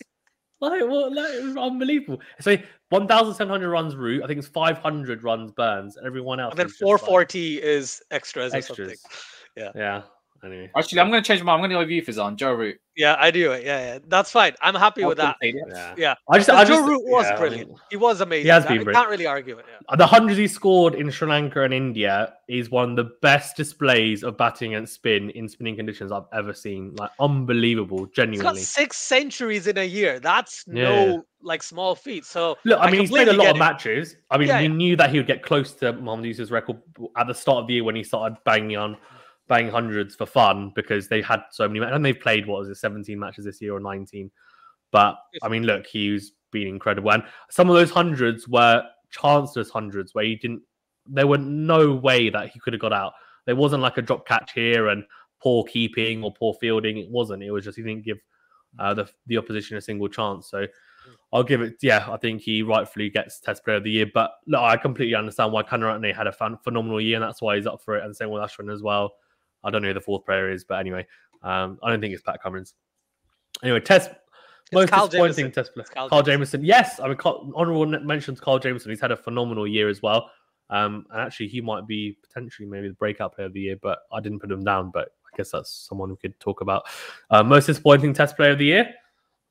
Like, it was unbelievable. So 1,700 runs Root. I think it's 500 runs Burns, and everyone else. And then 440 is extras. Or something. Yeah. Anyway. Actually, I'm going to change my mind. I'm going to go with you, Fizan. Joe Root. Yeah, I do it. Yeah. That's fine. I'm happy with that. Yeah. Joe Root was brilliant. He was amazing. He has been brilliant. I can't really argue it. Yeah. The hundreds he scored in Sri Lanka and India is one of the best displays of batting and spin in spinning conditions I've ever seen. Like, unbelievable, genuinely. He's got 6 centuries in a year. That's no small feat. So look, I mean, he's played a lot of matches. I mean, we knew that he would get close to Mohammad Yusuf's record at the start of the year when he started banging hundreds for fun, because they had so many, and they've played 17 matches this year or 19. But I mean, look, he's been incredible, and some of those hundreds were chanceless hundreds where there were no way that he could have got out. There wasn't like a drop catch here and poor keeping or poor fielding. It wasn't. It was just he didn't give the opposition a single chance. So I'll give it. Yeah, I think he rightfully gets Test Player of the Year. But look, I completely understand why Kaneratne had a phenomenal year, and that's why he's up for it. And same with Ashwin as well. I don't know who the 4th player is, but anyway, I don't think it's Pat Cummins. Anyway, most disappointing Test player. Carl Jamieson. Yes, I mean, honourable mentions Carl Jamieson. He's had a phenomenal year as well. And actually, he might be potentially maybe the Breakout Player of the Year, but I didn't put him down. But I guess that's someone we could talk about. Most disappointing Test Player of the Year.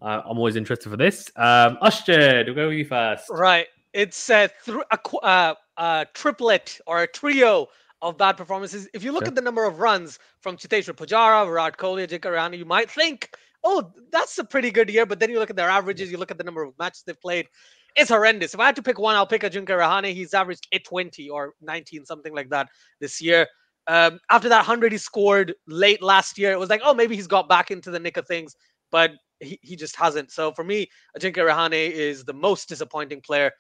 I'm always interested for this. Asjad, we'll go with you first. Right. It's a triplet or a trio of bad performances. If you look at the number of runs from Cheteshwar Pujara, Virat Kohli, Ajinkya Rahane, you might think, oh, that's a pretty good year. But then you look at their averages, you look at the number of matches they've played. It's horrendous. If I had to pick one, I'll pick Ajinkya Rahane. He's averaged 20 or 19, something like that this year. After that 100 he scored late last year, it was like, oh, maybe he's got back into the nick of things. But he just hasn't. So for me, Ajinkya Rahane is the most disappointing player.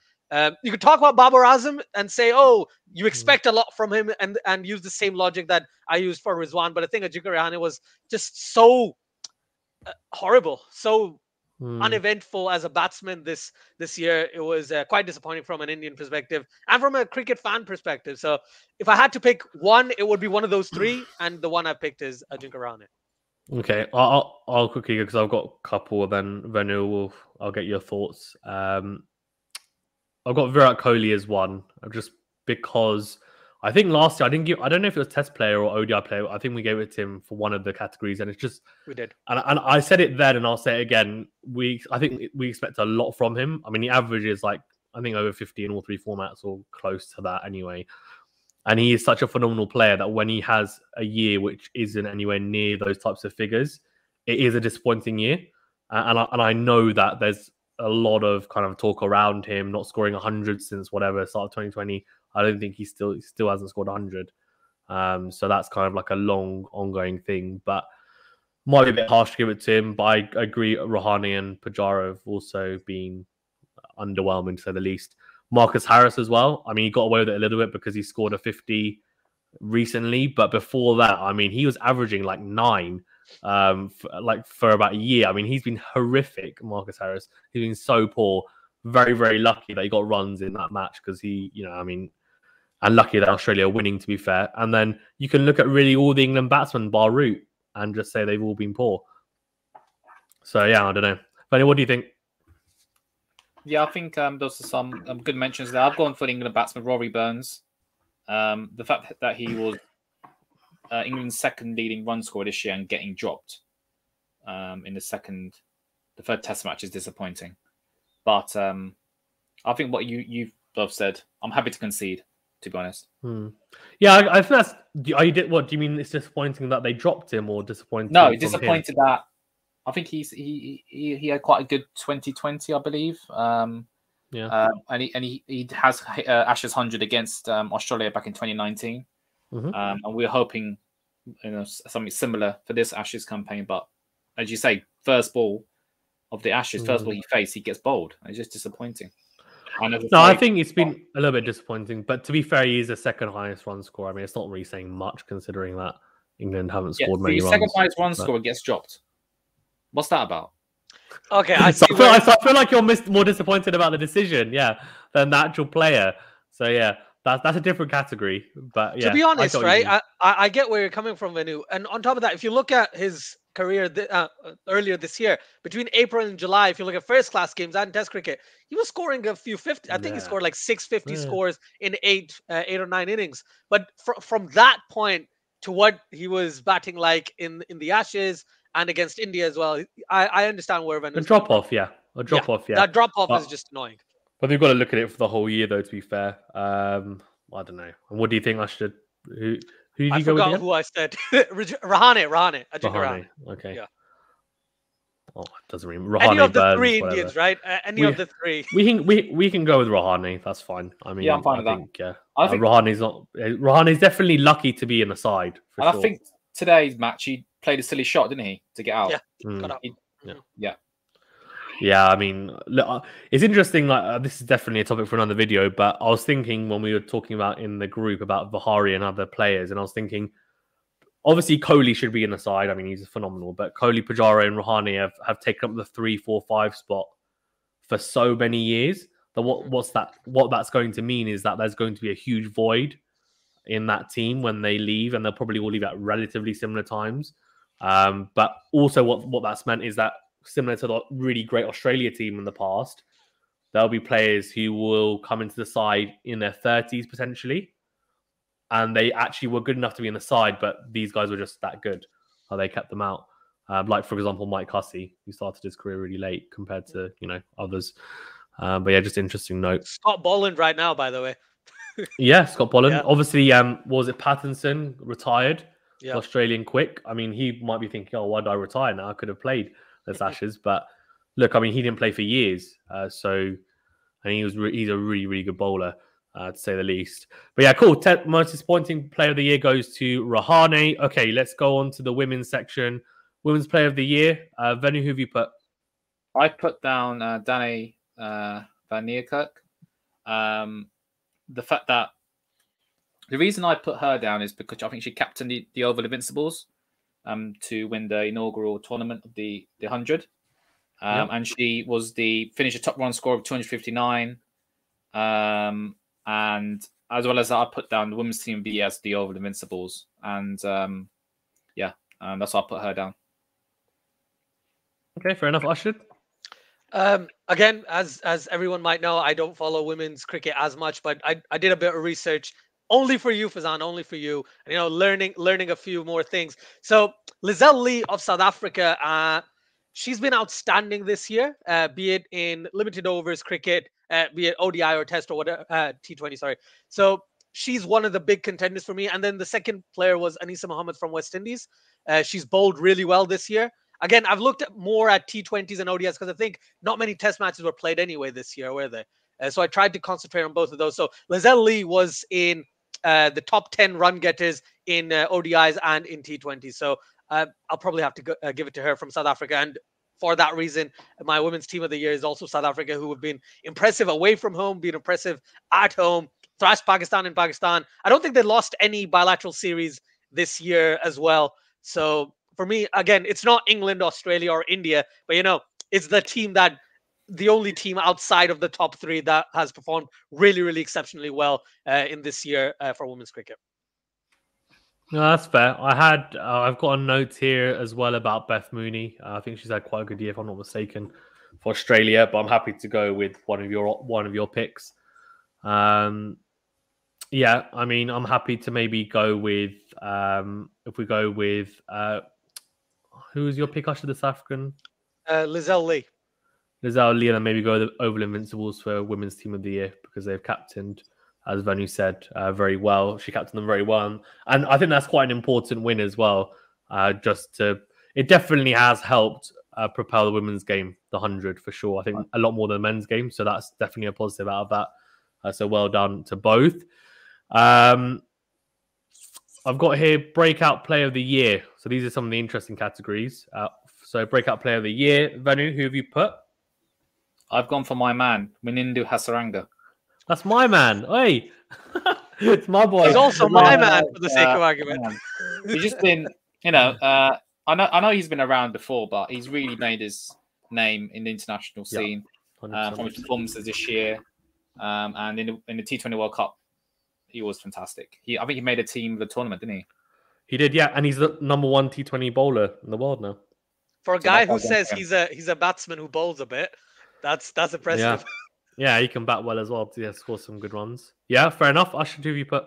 You could talk about Babar Azam and say, oh, you expect a lot from him and use the same logic that I used for Rizwan. But I think Ajinkya Rahane was just so horrible, so uneventful as a batsman this year. It was quite disappointing from an Indian perspective and from a cricket fan perspective. So if I had to pick one, it would be one of those 3. And the one I picked is Ajinkya Rahane. Okay, I'll quickly go because I've got a couple. Then Venu, I'll get your thoughts. I've got Virat Kohli as one, just because I think last year I don't know if it was Test player or ODI player. I think we gave it to him for one of the categories, and it's just We did. And I said it then, and I'll say it again. I think we expect a lot from him. I mean, he averages like I think over 50 in all three formats, or close to that anyway. And he is such a phenomenal player that when he has a year which isn't anywhere near those types of figures, it is a disappointing year. And I know that there's a lot of kind of talk around him not scoring 100 since whatever start of 2020. I don't think he still hasn't scored 100. So that's kind of like a long ongoing thing, but might be a bit harsh to give it to him. But I agree, Rahane and Pujara have also been underwhelming to say the least. Marcus Harris as well. I mean, he got away with it a little bit because he scored a 50 recently, but before that, I mean, he was averaging like 9 for about a year. I mean, he's been horrific, Marcus Harris. He's been so poor. Very, very lucky that he got runs in that match because and lucky that Australia are winning, to be fair. And then you can look at really all the England batsmen bar Root and just say they've all been poor. So, yeah, I don't know. Venu, what do you think? Yeah, I think those are some good mentions there. I've gone for the England batsman, Rory Burns. The fact that he was England's second leading run scorer this year and getting dropped in the third test match is disappointing. But I think what you've both said, I'm happy to concede, to be honest. Yeah, I think that's... What do you mean it's disappointing that they dropped him, or disappointing? No, disappointed that... I think he had quite a good 2020, I believe. And he has Ashes 100 against Australia back in 2019. And we're hoping something similar for this Ashes campaign. But as you say, first ball of the Ashes, first ball he faced, he gets bowled. It's just disappointing. I think it's been a little bit disappointing. But to be fair, he is the second highest run scorer. I mean, it's not really saying much considering that England haven't scored many runs. The second highest run scorer gets dropped. What's that about? Okay, I feel like you're more disappointed about the decision, than the actual player. So yeah, that's a different category. But yeah, to be honest, right? I get where you're coming from, Venu. And on top of that, if you look at his career earlier this year, between April and July, if you look at first class games and Test cricket, he was scoring a few 50. I think he scored like 650 scores in eight or 9 innings. But from that point to what he was batting like in the Ashes and against India as well, I understand where Venu's a drop off, yeah. That drop off is just annoying. But they've got to look at it for the whole year, though. To be fair, I don't know. And what do you think I should? Who did you go with? I forgot who I said. Rahane. Okay. Yeah. Oh, it doesn't mean Rahane. Any of the Burns, three whatever. Indians, right? Any of the three. We can go with Rahane. That's fine. I mean, I'm fine with that. I think Rahane's not. Rahane's definitely lucky to be in the side. For sure. I think today's match he played a silly shot, didn't he, to get out? Yeah, got out. Yeah, I mean, look, it's interesting. Like this is definitely a topic for another video. But I was thinking when we were talking about in the group about Vihari and other players, and I was thinking, obviously Kohli should be in the side. I mean, he's phenomenal. But Kohli, Pujara, and Rahane have taken up the 3, 4, 5 spot for so many years. That what that's going to mean is that there's going to be a huge void in that team when they leave, and they'll probably all leave at relatively similar times. But also, what that's meant is that, similar to the really great Australia team in the past, there'll be players who will come into the side in their 30s potentially, and they actually were good enough to be in the side, but these guys were just that good, how they kept them out. Like, for example, Mike Hussey, who started his career really late compared to others. But yeah, just interesting note. Scott Boland right now, by the way. Yeah, Scott Boland. Obviously, was it Pattinson retired? Yeah. Australian quick. I mean, he might be thinking, "Oh, why did I retire now? I could have played this Ashes." But look, I mean, he didn't play for years, and he's a really, really good bowler, to say the least. But yeah, cool. Most disappointing player of the year goes to Rahane. Okay, let's go on to the women's section. Women's player of the year. Venu, who have you put? I put down Dani Van Niekerk. The fact that the reason I put her down is because I think she captained the Oval Invincibles to win the inaugural tournament of the 100. And she was finished a top run score of 259. And as well as that, I put down the women's team B as the Oval Invincibles. And that's why I put her down. Okay, fair enough. Asjad? Again, as everyone might know, I don't follow women's cricket as much, but I did a bit of research only for you, Fazan, only for you, and learning a few more things. So Lizelle Lee of South Africa, she's been outstanding this year, be it in limited overs cricket, be it ODI or Test or whatever, T20, sorry. So she's one of the big contenders for me. And then the second player was Anisa Mohammed from West Indies. She's bowled really well this year. Again, I've looked more at T20s and ODIs because I think not many test matches were played anyway this year, were they? So I tried to concentrate on both of those. So Lizelle Lee was in the top 10 run getters in ODIs and in T20s. So I'll probably have to give it to her from South Africa. And for that reason, my women's team of the year is also South Africa, who have been impressive away from home, been impressive at home, thrashed Pakistan in Pakistan. I don't think they lost any bilateral series this year as well. So for me, again, it's not England, Australia, or India, but it's the only team outside of the top three that has performed really, really exceptionally well in this year for women's cricket. No, that's fair. I've got a note here as well about Beth Mooney. I think she's had quite a good year, if I'm not mistaken, for Australia. But I'm happy to go with one of your picks. Yeah, I mean, I'm happy to maybe go with if we go with who's your pick after the South African? Lizelle Lee. Lizelle Lee, and then maybe go the Oval Invincibles for Women's Team of the Year because they've captained, as Venu said, very well. She captained them very well. And I think that's quite an important win as well. It definitely has helped propel the women's game, the 100 for sure. I think a lot more than the men's game. So that's definitely a positive out of that. So well done to both. I've got here Breakout Player of the Year. So these are some of the interesting categories. So Breakout Player of the Year. Venu, who have you put? I've gone for my man, Menindu Hasaranga. That's my man. Hey, it's my boy. He's also my man for the sake of argument. He's just been, I know he's been around before, but he's really made his name in the international scene from his performances this year. And in the T20 World Cup, he was fantastic. I think he made a team of the tournament, didn't he? He did, yeah. And he's the #1 T20 bowler in the world now. For a guy who says he's a batsman who bowls a bit, that's impressive. Yeah, he can bat well as well. Yeah, score some good runs. Yeah, fair enough. Ashton, who have you put?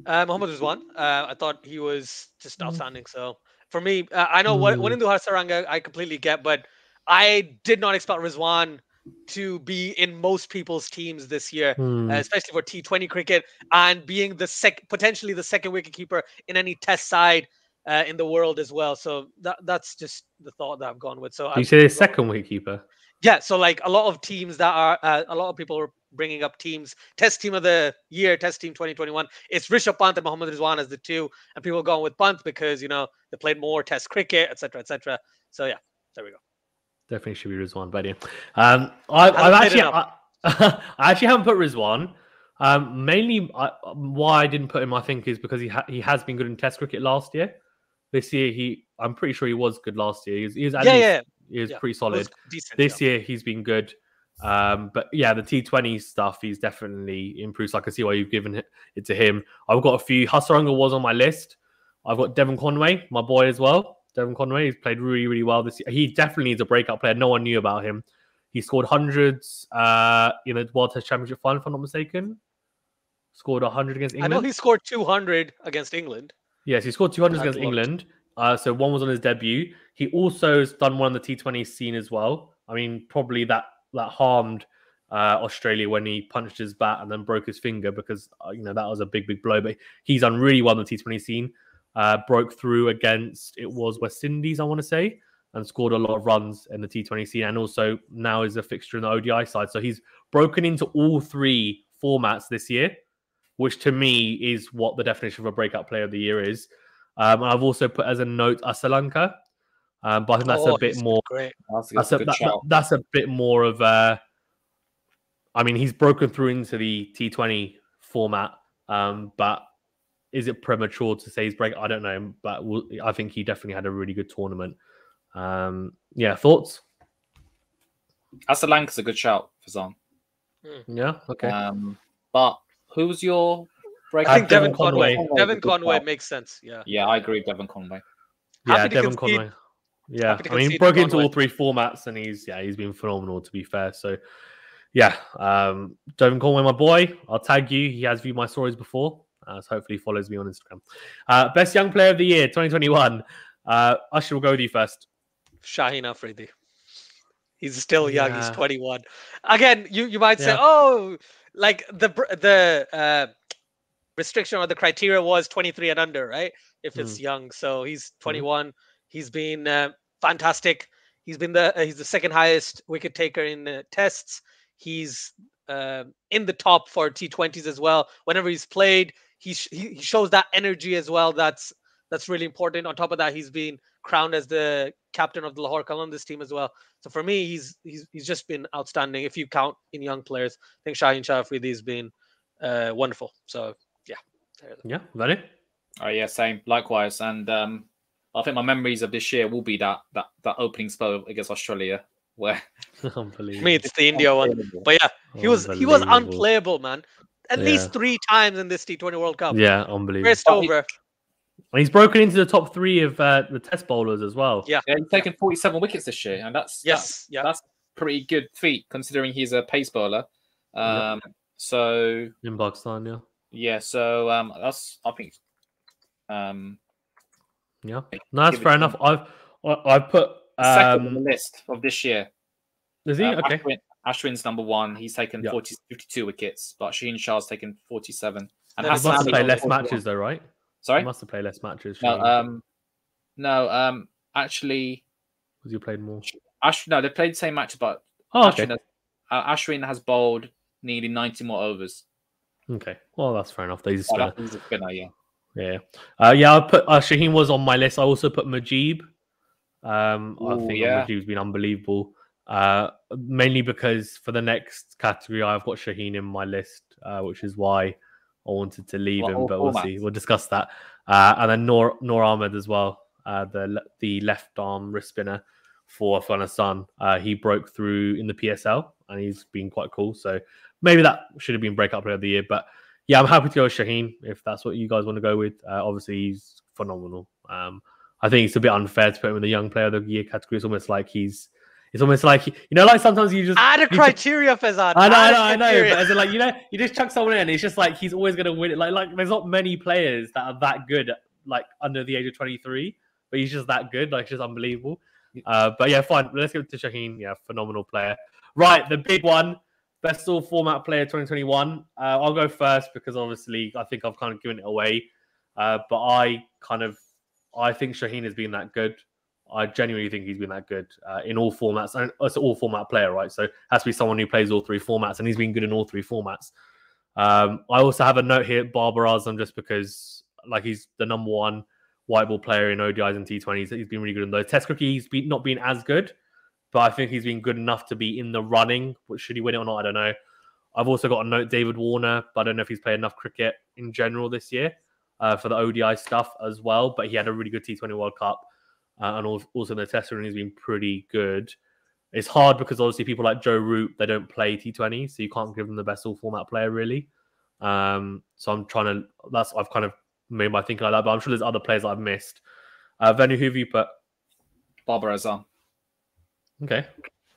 Mohammed Rizwan. I thought he was just outstanding. So for me, I know Menindu Hasaranga I completely get, but I did not expect Rizwan to be in most people's teams this year, especially for T20 cricket, and being potentially the second wicketkeeper in any test side in the world as well. So that's just the thought that I've gone with. So you say the second wicketkeeper? Yeah. So like a lot of teams that are a lot of people are bringing up teams, test team of the year, test team 2021. It's Rishabh Pant and Mohammed Rizwan as the two, and people are going with Pant because they played more test cricket, etc., etc. So yeah, there we go. Definitely should be Rizwan, but yeah. I actually haven't put Rizwan. Mainly, why I didn't put him, I think, is because he has been good in Test cricket last year. This year, I'm pretty sure he was good last year. He was pretty solid. This year, he's been good. But yeah, the T20 stuff, he's definitely improved. So I can see why you've given it to him. I've got a few. Hasaranga was on my list. I've got Devon Conway, my boy as well. Devon Conway, he's played really, really well this year. He definitely is a breakout player. No one knew about him. He scored hundreds in the World Test Championship final, if I'm not mistaken. Scored 100 against England. I know he scored 200 against England. Yes, he scored 200 against England. So one was on his debut. He also has done one on the T20 scene as well. I mean, probably that harmed Australia when he punched his bat and then broke his finger because, that was a big, big blow. But he's done really well on the T20 scene. Broke through against, it was West Indies, I want to say, and scored a lot of runs in the T20 scene, and also now is a fixture in the ODI side. So he's broken into all three formats this year, which to me is what the definition of a breakout player of the year is. I've also put as a note Asalanka, but I think that's a bit more. Great. That's a bit more of a. I mean, he's broken through into the T20 format, but is it premature to say he's break? I don't know, but I think he definitely had a really good tournament. Yeah, thoughts? Asalanka's a good shout, Fazan. Yeah, okay. But who's your breakout? I think Devon Conway. Devon Conway makes sense. Yeah. Yeah, I agree with Devon Conway. Yeah, Devon Conway. Yeah, Happy to I mean, concede broke and into gone all with. 3 formats, and he's been phenomenal, to be fair. So yeah, Devin Conway, my boy, I'll tag you. He has viewed my stories before, so hopefully he follows me on Instagram. Best young player of the year 2021. Usher, will go with you first. Shaheen Afridi. He's still young. He's Yeah. 21. Again, you might say, Yeah. oh, like the restriction or the criteria was 23 and under, right? If it's young. So he's 21. He's been fantastic. He's the second highest wicket taker in tests. He's in the top for T20s as well. Whenever he's played, he shows that energy as well. That's really important. On top of that, he's been crowned as the captain of the Lahore Columbus team as well. So for me, he's just been outstanding. If you count in young players, I think Shaheen Shah Afridi has been wonderful. So Yeah, Venu? Oh yeah, same. Likewise. And I think my memories of this year will be that opening spell against Australia, where Unbelievable. me, it's the India one. But yeah, he was unplayable, man. At least 3 times in this T20 World Cup. Yeah, unbelievable. First over. And he's broken into the top 3 of the test bowlers as well. Yeah, he's taken 47 wickets this year, and that's pretty good feat considering he's a pace bowler. So in Pakistan, yeah. Yeah, so that's, I think. Yeah, no, that's fair enough. I've put second on the list of this year. Is he okay? Ashwin's number 1. He's taken 52 wickets, but Shaheen Shah's taken 47. And he must have played less matches, though, right? Sorry, he must have played less matches. No, actually, because you played more. No, they played the same matches, but Ashwin has bowled nearly 90 more overs. Okay, well, that's fair enough. He's a spinner. He's a spinner, yeah. Yeah. I put Shaheen was on my list. I also put Mujeeb. I think Mujeeb's been unbelievable. Mainly because for the next category, I've got Shaheen in my list, which is why I wanted to leave him. But we'll see. We'll discuss that. And then Noor Ahmed as well, the left arm wrist spinner for Afghanistan. He broke through in the PSL, and he's been quite cool. So maybe that should have been Breakout Player of the Year. But yeah, I'm happy to go with Shaheen if that's what you guys want to go with. Obviously, he's phenomenal. I think it's a bit unfair to put him in the Young Player of the Year category. It's almost like like sometimes you just add a criteria, Faizan. I know. But as in, like, you just chuck someone in. It's just like he's always going to win it. Like there's not many players that are that good, like under the age of 23. But he's just that good. Like, it's just unbelievable. But yeah, fine. Let's go to Shaheen. Yeah, phenomenal player. Right, the big one. Best all format player 2021. I'll go first because obviously I think I've kind of given it away. But I think Shaheen has been that good. I genuinely think he's been that good in all formats. And it's an all format player, right? So it has to be someone who plays all 3 formats, and he's been good in all 3 formats. I also have a note here, Babar Azam, just because like he's the number 1 white ball player in ODIs and T20s. He's been really good in those. Test cricket, he's not been as good. But I think he's been good enough to be in the running. Should he win it or not? I don't know. I've also got a note, David Warner, but I don't know if he's played enough cricket in general this year for the ODI stuff as well. But he had a really good T20 World Cup. And also in the test run, he's been pretty good. It's hard because obviously people like Joe Root, they don't play T20, so you can't give them the best all format player, really. So I'm trying to, I've kind of made my thinking like that, but I'm sure there's other players that I've missed. Venu, who have you put? Babar Azam. Okay.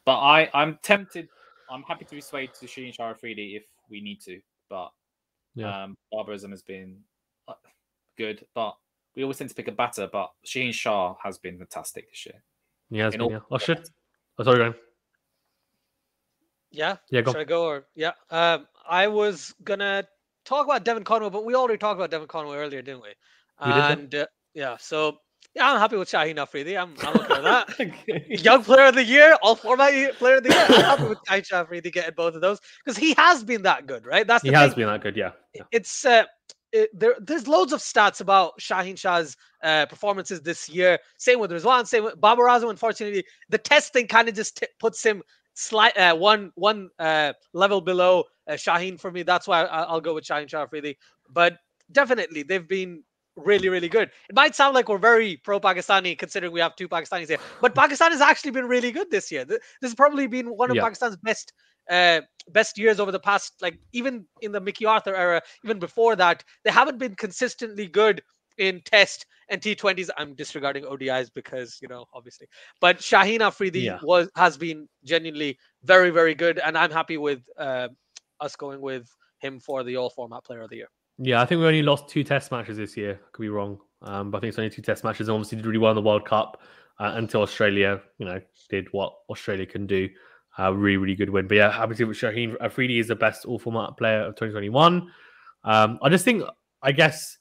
But I'm tempted. I'm happy to be swayed to Shaheen Shah Afridi if we need to. But Babar Azam has been good. But we always tend to pick a batter. But Shaheen Shah has been fantastic this year. Yeah, Oh, shit. Oh, sorry, Graham. Yeah? Yeah, go. Should I go? I was going to talk about Devin Conway, but we already talked about Devin Conway earlier, didn't we? So... yeah, I'm happy with Shaheen Afridi. I'm okay with that. Okay. Young Player of the Year, all format Player of the Year. I'm happy with Shaheen Afridi getting both of those because he has been that good, right? He has been that good, yeah. It's there's loads of stats about Shaheen Shah's performances this year. Same with Rizwan, same with Babar Azam. Unfortunately, the testing kind of just puts him one level below Shaheen for me. That's why I'll go with Shaheen Shah Afridi. But definitely, they've been really, really good. It might sound like we're very pro-Pakistani considering we have 2 Pakistanis here, but Pakistan has actually been really good this year. This has probably been one of Pakistan's best years over the past, like even in the Mickey Arthur era, even before that, they haven't been consistently good in Test and T20s. I'm disregarding ODIs because, obviously. But Shaheen Afridi has been genuinely very, very good. And I'm happy with us going with him for the all-format player of the year. Yeah, I think we only lost 2 Test matches this year. Could be wrong. But I think it's only 2 Test matches. Obviously, did really well in the World Cup until Australia, did what Australia can do. Really, really good win. But yeah, happy to see what Shaheen Afridi is the best all-format player of 2021. I just think, I guess,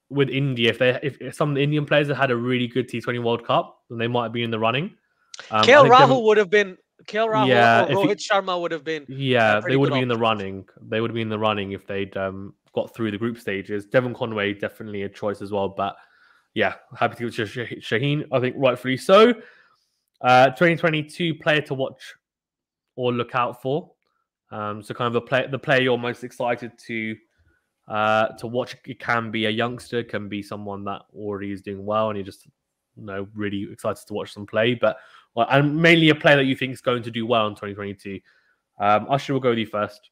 with India, if some of the Indian players had a really good T20 World Cup, then they might be in the running. KL Rahul would have been. KL Rahul or Rohit Sharma would have been. Yeah, they would be in the running. They would be in the running if they'd got through the group stages. Devon Conway definitely a choice as well. But yeah, happy to give it to Shaheen. I think rightfully so. 2022 player to watch or look out for. So kind of the player you're most excited to watch. It can be a youngster, can be someone that already is doing well, and you're just really excited to watch them play. But and mainly a player that you think is going to do well in 2022. Usher, will go with you first.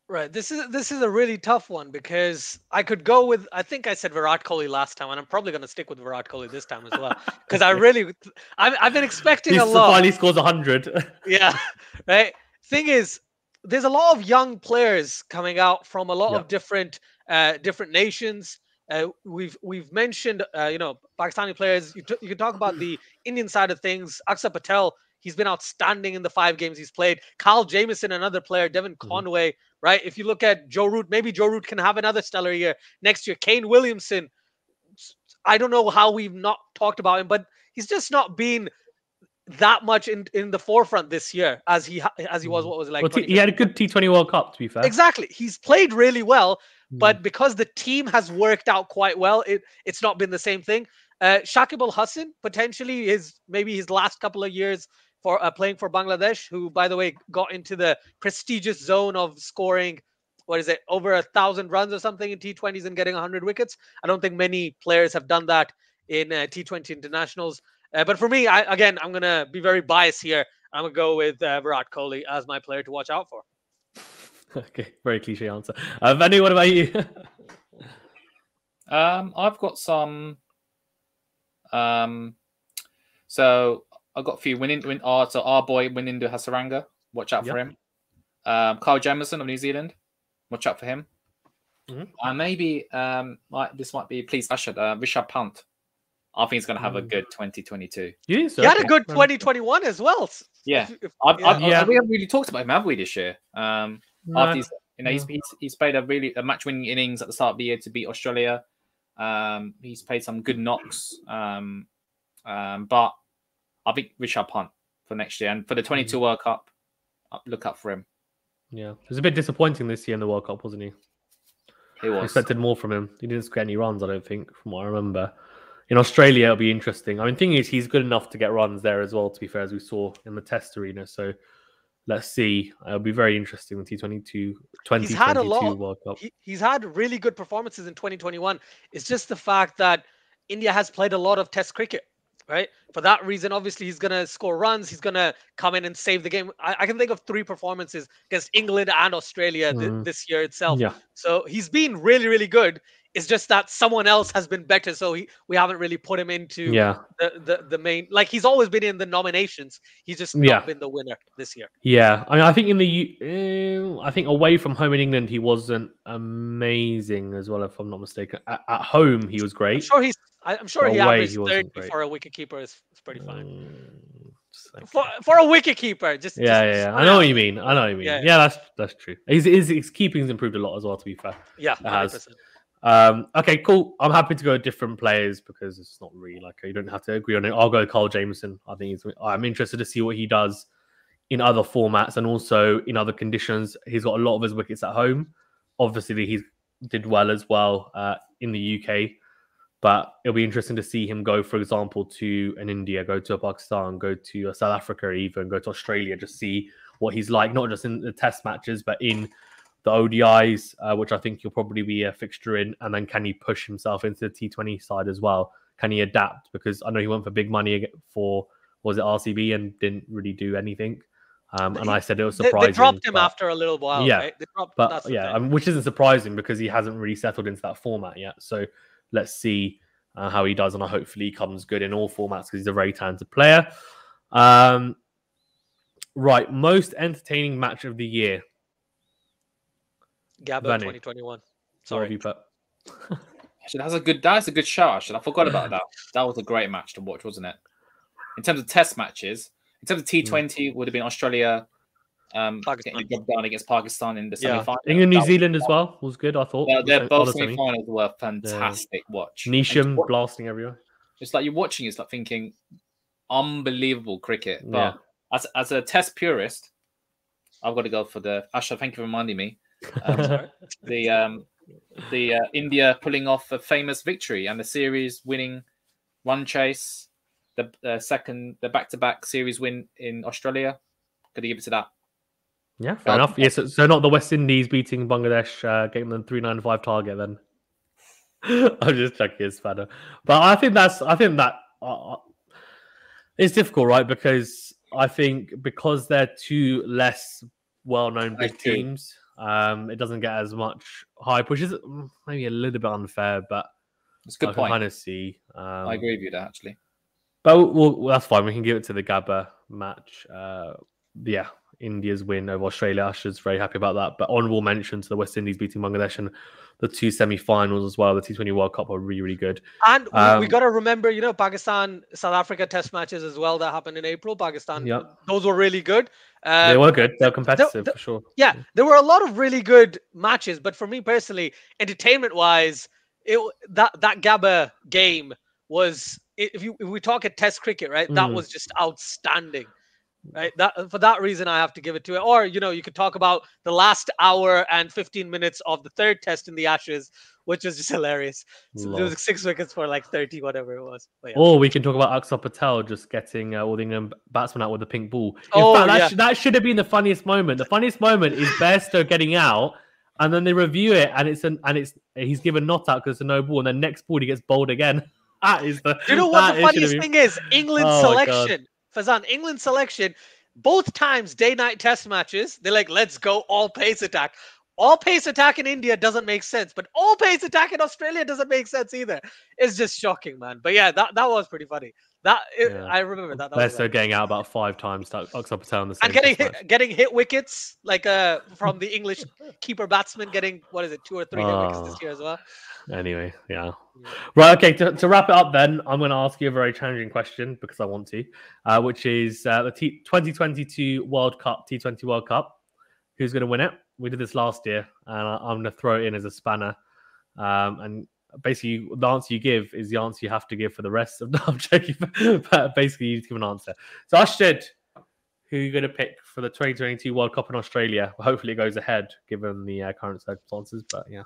Right. This is a really tough one because I could go with, I think I said Virat Kohli last time, and I'm probably going to stick with Virat Kohli this time as well because I've been expecting a lot. Finally scores 100. Yeah. Right. Thing is, there's a lot of young players coming out from a lot of different nations. We've mentioned Pakistani players. You can talk about the Indian side of things. Akshar Patel, he's been outstanding in the 5 games he's played. Kyle Jamieson, another player. Devon Conway, right? If you look at Joe Root, maybe Joe Root can have another stellar year next year. Kane Williamson, I don't know how we've not talked about him, but he's just not been that much in the forefront this year as he was. What was it like? Well, he had a good T20 World Cup, to be fair. Exactly. He's played really well. But because the team has worked out quite well, it's not been the same thing. Shakib Al Hasan, potentially maybe his last couple of years for playing for Bangladesh, who, by the way, got into the prestigious zone of scoring, over 1,000 runs or something in T20s and getting 100 wickets. I don't think many players have done that in T20 internationals. But for me, I'm going to be very biased here. I'm going to go with Virat Kohli as my player to watch out for. Okay, very cliche answer. Venu, what about you? I've got some. So I've got a few. So our boy Winindu Hasaranga, watch out for him. Kyle Jamieson of New Zealand, watch out for him. And maybe this might be please Asjad, Rishabh Pant. I think he's going to have a good 2022. He had a good 2021 as well. Yeah, we haven't really talked about him, have we, this year? After he's played a match-winning innings at the start of the year to beat Australia. He's played some good knocks, but I think Rishabh Pant for next year, and for the 22 World Cup, look up for him. Yeah, it was a bit disappointing this year in the World Cup, wasn't he? He was. I expected more from him. He didn't get any runs, I don't think, from what I remember. In Australia, it'll be interesting. I mean, the thing is, he's good enough to get runs there as well, to be fair, as we saw in the Test arena. So let's see. It'll be very interesting with T22 World Cup. He's had really good performances in 2021. It's just the fact that India has played a lot of Test cricket, right? For that reason, obviously, he's going to score runs. He's going to come in and save the game. I can think of 3 performances against England and Australia this year itself. Yeah. So he's been really, really good. It's just that someone else has been better, so we haven't really put him into the main. Like, he's always been in the nominations. He's just not been the winner this year. Yeah, I mean, I think I think away from home in England, he wasn't amazing as well, if I'm not mistaken. At home, he was great. I'm sure he averaged 30 for a wicketkeeper. It's pretty fine. For a wicketkeeper, just I know what you mean. Yeah, that's true. His keeping's improved a lot as well, to be fair. Yeah, 100%. Okay, cool. I'm happy to go with different players because it's not really like you don't have to agree on it. I'll go with Kyle Jamieson. I'm interested to see what he does in other formats and also in other conditions. He's got a lot of his wickets at home. Obviously, he did well as well in the UK, but it'll be interesting to see him go, for example, to an India, go to a Pakistan, go to a South Africa, even go to Australia, just see what he's like, not just in the Test matches, but in the ODIs, which I think he'll probably be a fixture in, and then can he push himself into the T20 side as well? Can he adapt? Because I know he went for big money for, was it RCB, and didn't really do anything. And I said it was surprising. They dropped him after a little while, right? Which isn't surprising because he hasn't really settled into that format yet. So let's see how he does, and hopefully he comes good in all formats because he's a very talented player. Right, most entertaining match of the year. Gabba Venu. 2021. What Sorry. have you put? Actually, that's a good show. Actually, I forgot about that. That was a great match to watch, wasn't it? In terms of test matches, in terms of T20, would have been Australia getting the job done against Pakistan in the semi-final. England, New Zealand as well was good, I thought. They're both semi-finals were fantastic watch. Nisham blasting everywhere. It's like you're watching, it's like thinking unbelievable cricket. But as a test purist, I've got to go for the Asha. Thank you for reminding me. The India pulling off a famous victory and the series winning run chase, the back-to-back series win in Australia. Got to give it to that. Yeah, fair enough. Yes, so not the West Indies beating Bangladesh, getting them 395 target. Then I'm just checking his spanner, but I think that it's difficult, right? Because I think because they're two less well-known big teams, it doesn't get as much hype, which is maybe a little bit unfair. But it's a good point. I kind of see. I agree with you there, actually. But that's fine. We can give it to the Gabba match. India's win over Australia. Asher's very happy about that. But honourable mention to the West Indies beating Bangladesh and the two semi-finals as well. The T20 World Cup are really, really good. And we got to remember, Pakistan, South Africa test matches as well that happened in April. Pakistan, those were really good. They were good. They're competitive for sure. Yeah, there were a lot of really good matches. But for me personally, entertainment-wise, that Gabba game was, if we talk at Test cricket, right, that was just outstanding. Right. For that reason, I have to give it to it. Or, you could talk about the last hour and 15 minutes of the third test in the Ashes, which was just hilarious. So there was 6 wickets for like 30, whatever it was. Or we can talk about Akshar Patel just getting all the England batsmen out with the pink ball. In fact, that should have been the funniest moment. The funniest moment is Bairstow getting out, and then they review it, and he's given not out because it's a no ball, and then next ball he gets bowled again. That is the. You know what the funniest thing is? England's selection. Fazan, England selection, both times day-night test matches, they're like, let's go all pace attack. All pace attack in India doesn't make sense, but all pace attack in Australia doesn't make sense either. It's just shocking, man. But yeah, that was pretty funny. I remember that. Bairstow getting out about 5 times to Akshar Patel on the same and getting hit wickets, like from the English keeper batsman getting, 2 or 3 hit wickets this year as well. Anyway, right. Okay, to wrap it up, then I'm going to ask you a very challenging question because I want to, which is the 2022 World Cup, T20 World Cup. Who's going to win it? We did this last year, and I'm going to throw it in as a spanner. And basically, the answer you give is the answer you have to give for the rest of. No, I'm joking, but basically, you give an answer. So, Asjad, who are you going to pick for the 2022 World Cup in Australia? Hopefully, it goes ahead given the current circumstances. But yeah.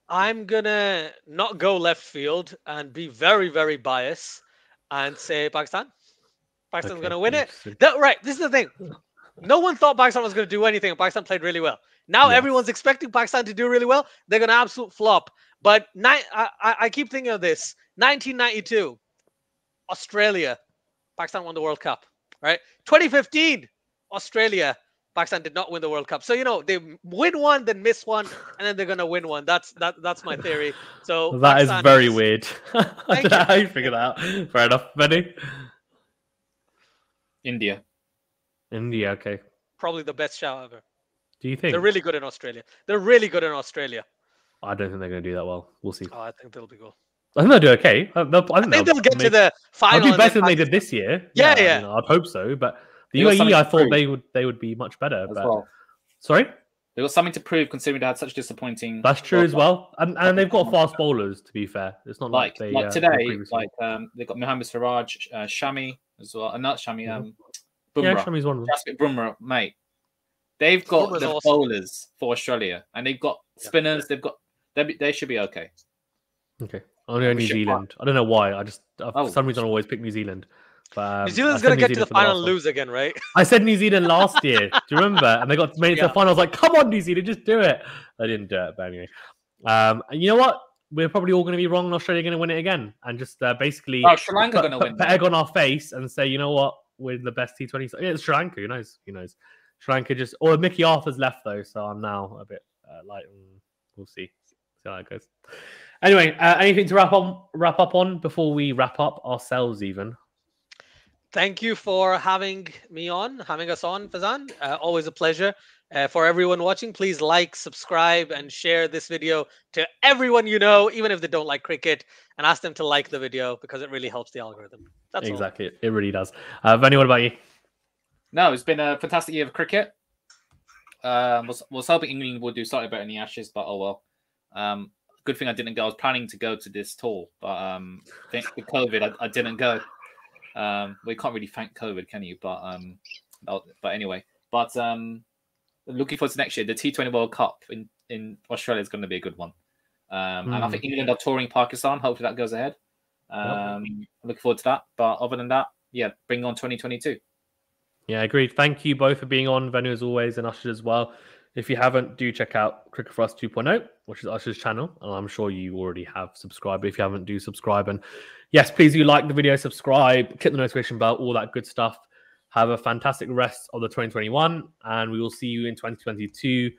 I'm going to not go left field and be very, very biased and say Pakistan. Pakistan's going to win it. Right. This is the thing. No one thought Pakistan was going to do anything, and Pakistan played really well. Now everyone's expecting Pakistan to do really well. They're going to absolute flop. But I keep thinking of this. 1992, Australia. Pakistan won the World Cup. Right? 2015, Australia. Pakistan did not win the World Cup. So, they win one, then miss one, and then they're going to win one. That's my theory. So that Pakistan is very weird. I don't know how you figure that out. Fair enough, Benny. India, okay. Probably the best shout ever. Do you think? They're really good in Australia. I don't think they're going to do that well. We'll see. Oh, I think they'll be good. I think they'll do okay. I think they'll get to the final. They'll do better than they did this year. Yeah. I'd hope so, but the UAE, I thought they would be much better. But... Well. Sorry? They've got something to prove considering they had such disappointing... That's true as well. And they've got fast bowlers, to be fair. It's not like they... Like today, they've got Mohammad Siraj, Shami as well. And not Shami, Bumrah. Yeah, Shami's one of them. Jasprit Bumrah, mate. They've got Bumrah's the bowlers for Australia. And they've got spinners. They've got... They should be okay. Okay. Only New Zealand. I don't know why. For some reason, I always pick New Zealand. But, New Zealand's going to get to the final and lose again, right? I said New Zealand last year. Do you remember? And they got made it to the final. I was like, come on, New Zealand, just do it. They didn't do it. But anyway. And you know what? We're probably all going to be wrong and Australia going to win it again. And just basically Sri Lanka going to win. Put egg on our face and say, you know what? We're the best T20. Yeah, it's Sri Lanka. Who knows? Sri Lanka just... Or Mickey Arthur's left, though. So I'm now a bit we'll see. See how it goes. Anyway, anything to wrap up on before we wrap up ourselves, even? Thank you for having us on, Fazan. Always a pleasure. For everyone watching, please like, subscribe, and share this video to everyone you know, even if they don't like cricket, and ask them to like the video because it really helps the algorithm. That's exactly. It really does. Venu, what about you? No, it's been a fantastic year of cricket. Was hoping England would do slightly better in the Ashes, but oh well. Good thing I didn't go. I was planning to go to this tour, but with COVID, I didn't go. We can't really thank COVID, can you? But anyway, looking forward to next year. The T20 World Cup in Australia is going to be a good one. And I think England are touring Pakistan. Hopefully that goes ahead. Looking forward to that. But other than that, yeah, bring on 2022. Yeah, agreed. Thank you both for being on, Venu as always, and Asjad as well. If you haven't, do check out Cricket for Us 2.0, which is Asjad's channel, and I'm sure you already have subscribed. But if you haven't, do subscribe. And yes, please do like the video, subscribe, click the notification bell, all that good stuff. Have a fantastic rest of the 2021, and we will see you in 2022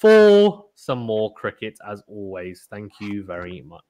for some more cricket as always. Thank you very much.